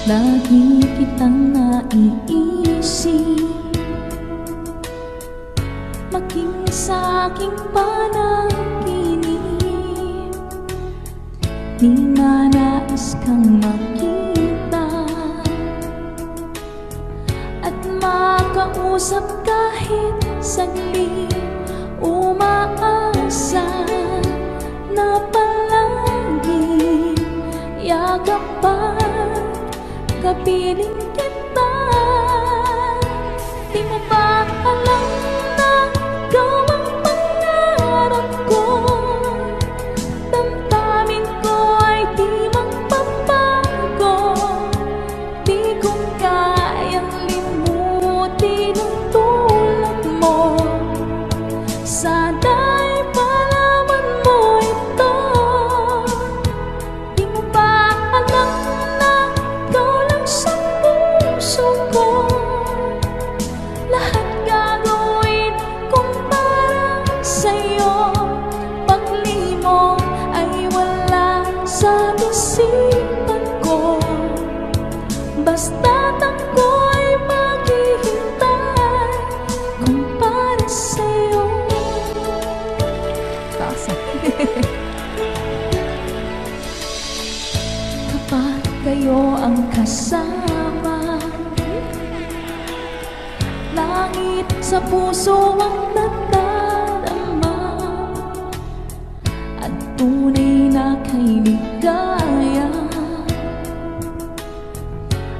Lagi kitang naiisip, maging sa aking panaginip. Di na nais kang makita at makausap kahit saglit. Umaasa na palagi yakapan, kapiling kita. Di mo ba alam na ikaw ang pangarap ko? Damdamin ko ay di magpapago. Di ko kayang limutin ang tulad mo. Sana'y malaman mo ito. Di mo ba alam na ikaw lang sa puso ko? Lahat gagawin kong para sa'yo. Paglimong ay wala sa isipan ko. Basta't ako'y maghihintay kung para sa'yo. Kapag kayo ang kasama, langit sa puso ang nadarama, at tunay na kay ligaya.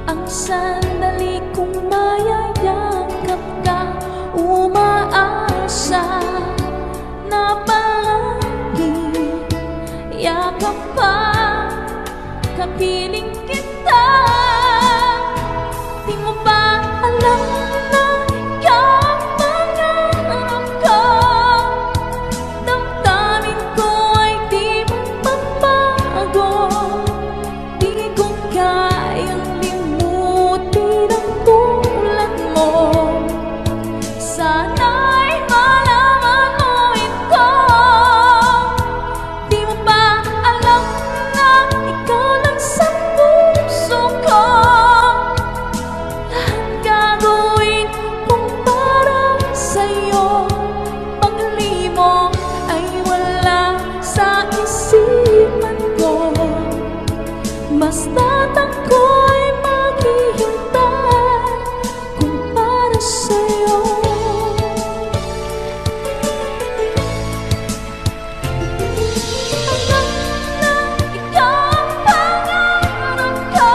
Ang sandali kong mayayakap ka, umaasa na palagi yakap pa, kapiling kita. Di mo ba alam na ikaw ang pangarap ko? Damdamin ko ay di magpapago. Di ko kayang limutin ang tulad mo. Sana'y malaman mo ito. Di mo ba alam na ikaw lang sa puso ko? Lahat gagawin kong para sa'yo. Paglimong ay wala sa isipan ko. Basta't ako'y maghihintay kung para sa'yo. Alam na ikaw ang pangarap ko.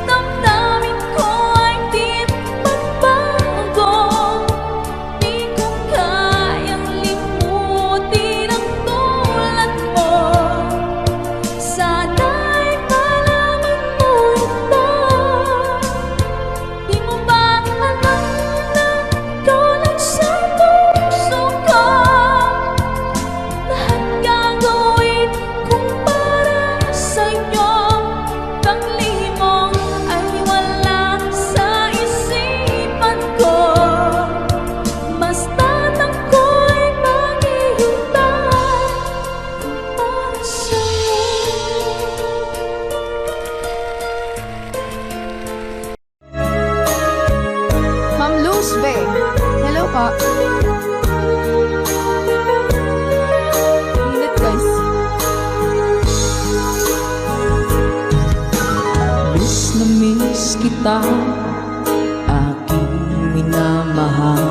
Damdamin ko ay di magbago. Di ko kayang limutin ang tulad mo. Sana'y malaman mo ito. Di mo ba alam na ikaw lang sa puso ko? Lahat gagawin kong para sa'yo. Paglimong ay wala sa isipan ko. Basta't ako'y maghihintay para sa'yo. Ma'am Luz Be. Hello po. Init guys. Miss na miss kita, aking minamahal.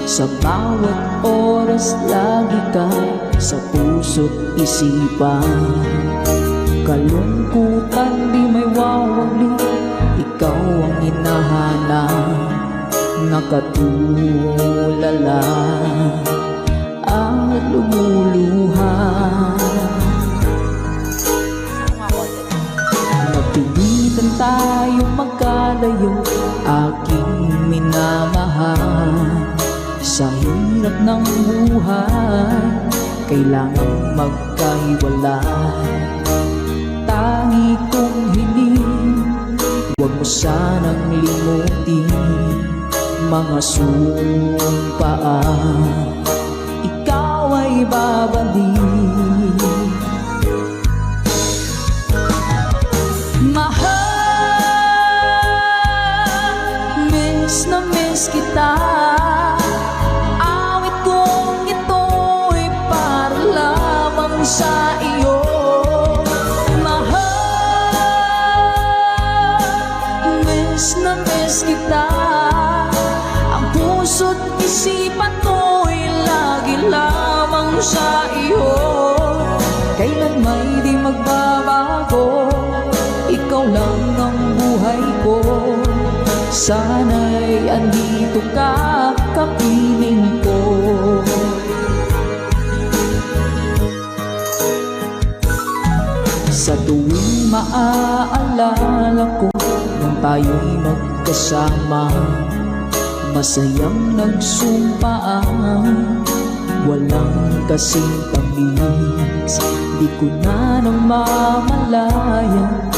Sa bawat oras lagi ka sa puso't isipan. Kalungkutan di may wawali, ikaw ang hinahanap. Nakatulala at lumuluha. Napilitan tayong magkalayo, aking minamahal. Sa hirap ng buhay, kailangang magkahiwalay. Tangi kong hiling, huwag mo sanang limutin mga sumpaan. Ikaw ay babalik. iyo. Mahal, miss na miss kita. Ang puso't isipan ko'y lagi lamang sa iyo. Kailan may di magbabago, ikaw lang ang buhay ko. Sana'y andito ka, kapiling ko. Sa tuwing maaalala ko nung tayo'y magkasama, masayang nagsumpaan, walang kasing tamis. Di ko na nang mamalayan,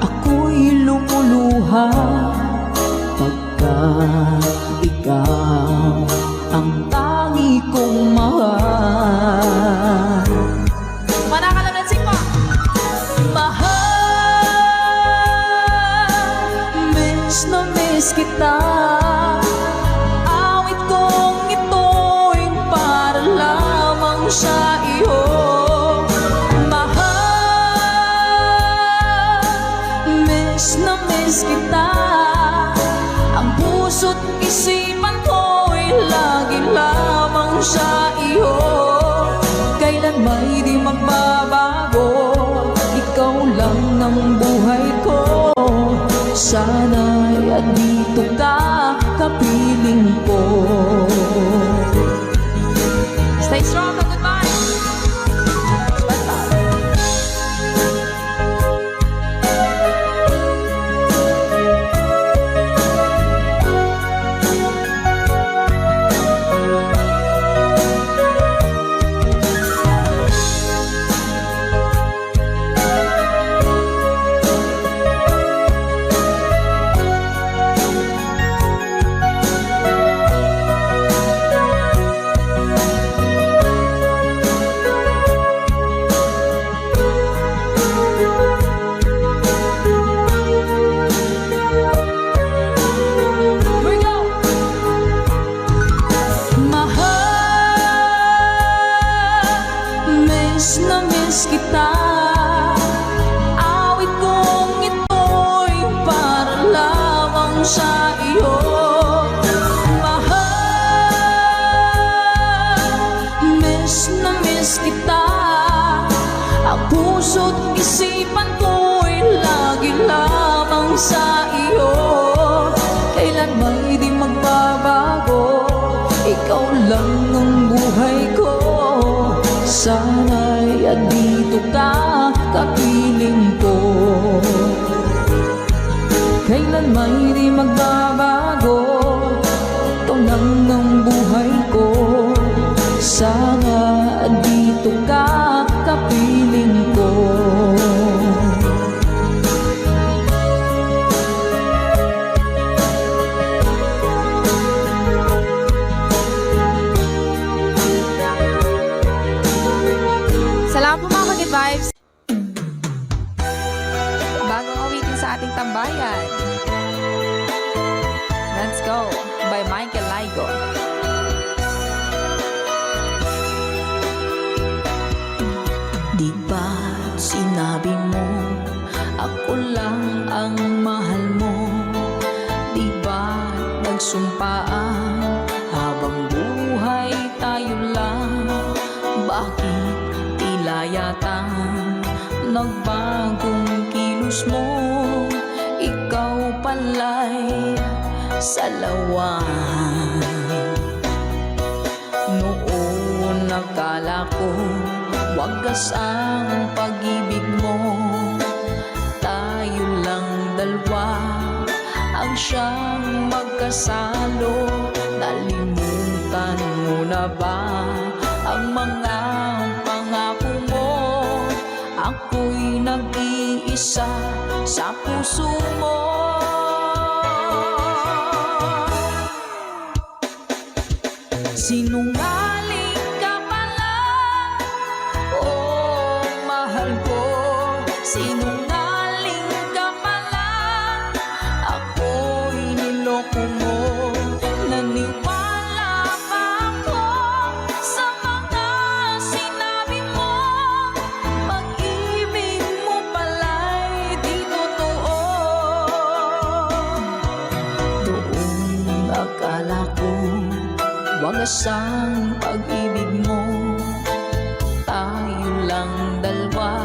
ako'y lumuluha pagka ikaw ang tangi kong mahal. Manakalansing mo! Mahal, miss na miss kita. Awit kong ito'y para lamang sa iyo. Mahal, miss na miss kita. Ang puso't isipan ko'y lagi lamang sa iyo. Kailan may di magbabago, ikaw lang ang buhay ko. Sana'y andito ka, kapiling ko. Stay strong, goodbye! Miss na miss kita. Awit kong ito'y para lamang sa iyo. Mahal, miss na miss kita. Ang puso't isipan ko'y lagi lamang sa iyo. Kailan may di magbabago, ikaw lang ang buhay ko. Sana'y andito ka, kapiling ko. Kailan may di magbabago, ikaw lang ang buhay ko. Sana andito ka, kapiling ko. Salamat po mga Good Vibes! Bagong awitin sa ating tambayan. Let's go! By Michael Laigo. Di ba't sinabi mo ako lang ang mahal mo? Di ba't nagsumpaan habang buhay tayo lang? Bakit tila yata nagbagong kilos mo? Ikaw pala'y salawan. Noon nakala ko wagas ang pag-ibig mo. Tayo lang dalawa ang siyang magkasalo. Nalimutan mo na ba ang mga pangako mo? Ako'y nag-iisa sa puso mo. Sinungaling ka pala, oh mahal ko. Sinungaling ka pala, ako'y niloko mo. Naniwala pa ako sa mga sinabi mo. wagasang pag-ibig mo. Tayo lang dalawa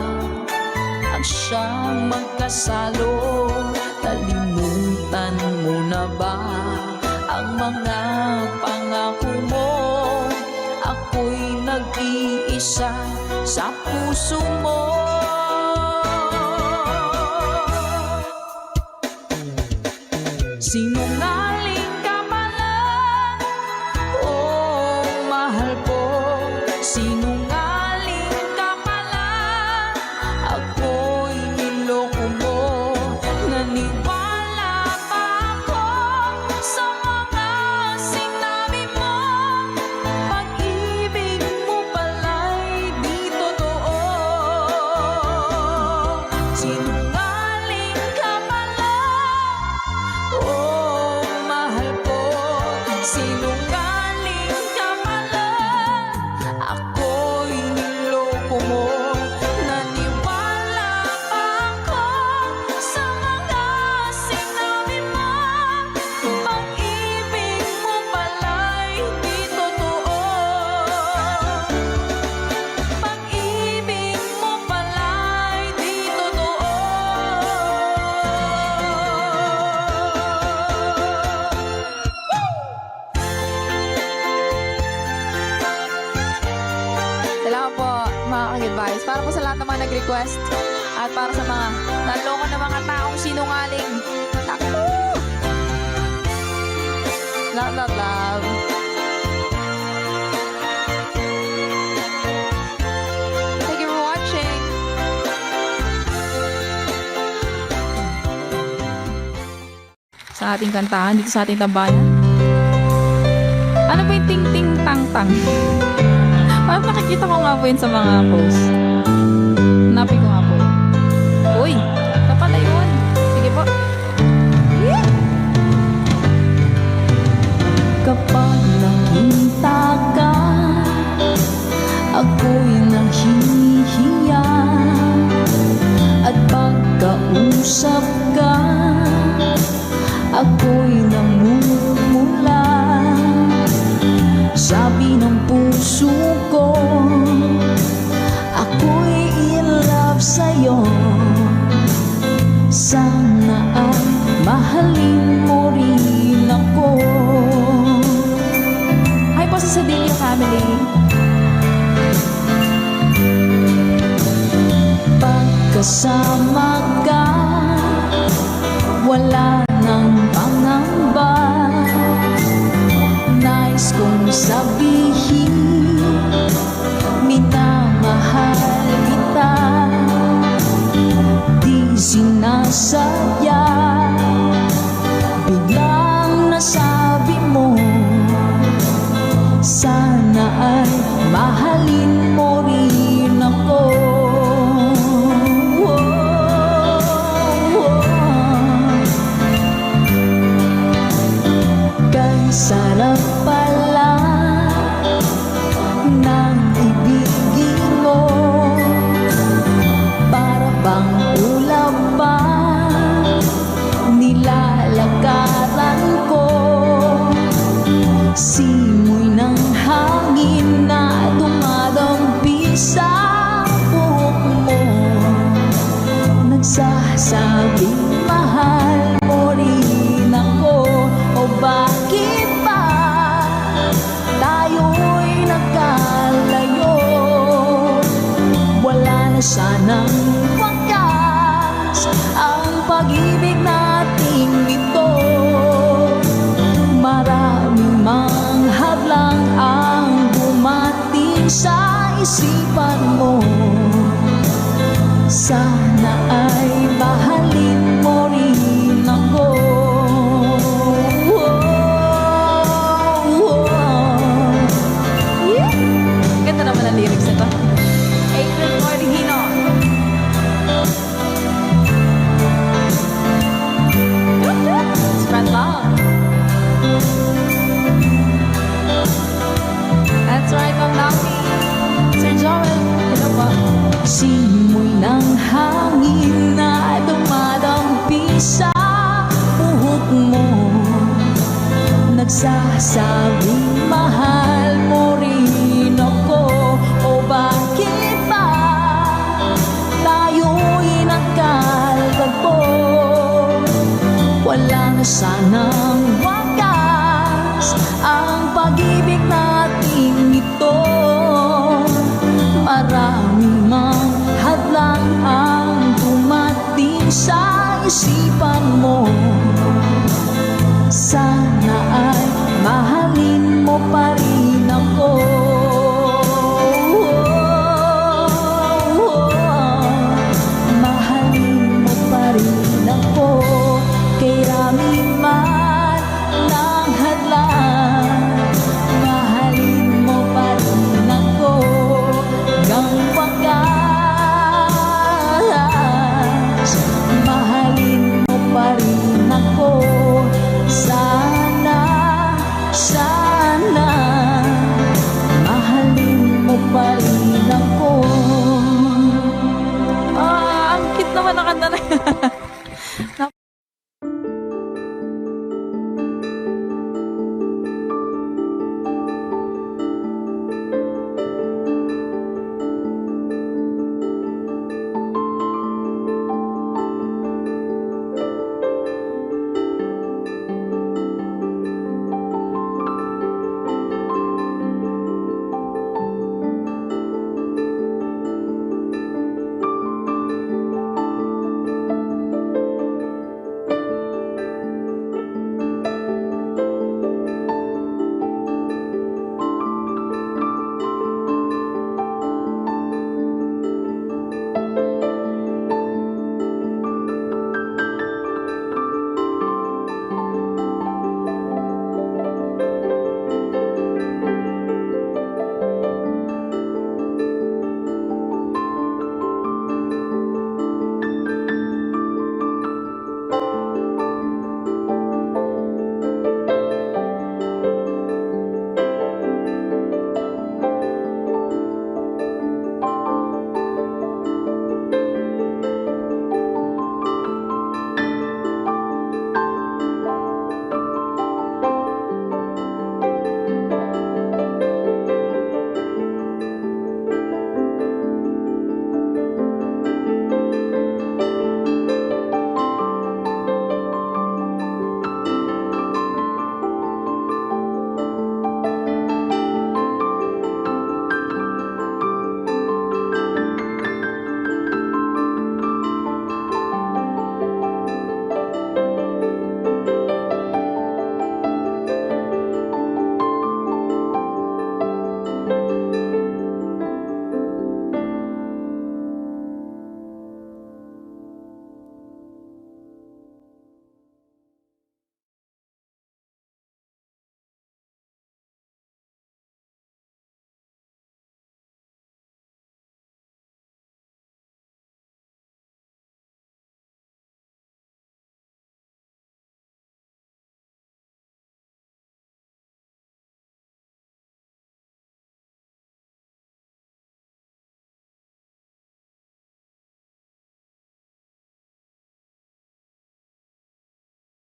ang siyang magkasalo. Nalimutan mo na ba ang mga pangako mo? Ako'y nag-iisa sa puso mo. Sinungaling ka pala, oh mahal ko. Sinungaling ka pala, ako'y niloko mo. Naniwala pa ako sa mga sinabi mo. Pag-ibig mo pala'y di totoo. Sinungaling ka pala, oh mahal ko. Sinungaling ka pala, ako'y niloko mo. Naniwala pa ako sa mga sinabi mo. Pag-ibig mo pala'y di totoo. Pag-ibig mo pala'y di totoo. Salamat po mga ka-advice. Para po sa lahat ng mga nag-request at para sa mga naloko na mga taong sinungaling. Naku! Love, love, love. Thank you for watching. Sa ating kantahan dito sa ating tambayan. Ano ba yung ting-ting-tang-tang? Parang nakikita ko nga po yun sa mga posts. Hanapin ko nga po yun. Uy! Ito pala yun. Sige po. Yeah! Kapag nakita ka, ako'y nahihiya. At pagkausap ka, ako'y namumula. Sabi ng puso ko, ako'y in love sa'yo. Sana ay mahalin mo rin ako. Hi po sa Sadilio family. Pagkasama ka, wala nang pangamba. Nais kong sabihin, minamahal kita. Di sinasadya, biglang nasabi mo. Sana ay mahalin mo rin ako. Kay sarap pala ng ibigin mo. Para bang ulap pa nilalakaran ko. Simoy ng hangin na dumadampi sa buhok mo. Nagsasabing mahal mo rin ako. O bakit ba tayo'y nagkalayo? Wala na sanang wakas ang pag-ibig nating ito. Maraming mang hadlang ang dumating sa isipan mo. Sana ay mahalin mo rin ako. Yeah! Ganda naman ang lyrics nito. April Mordihino. Spread love. That's right, Ma'am Nami. Sir Joel, hello po. Simoy ng hangin na dumadampi sa buhok mo. Nagsasabing mahal na sanang wakas ang pag-ibig natin ito. Maraming mga hadlang ang dumating sa isipan mo.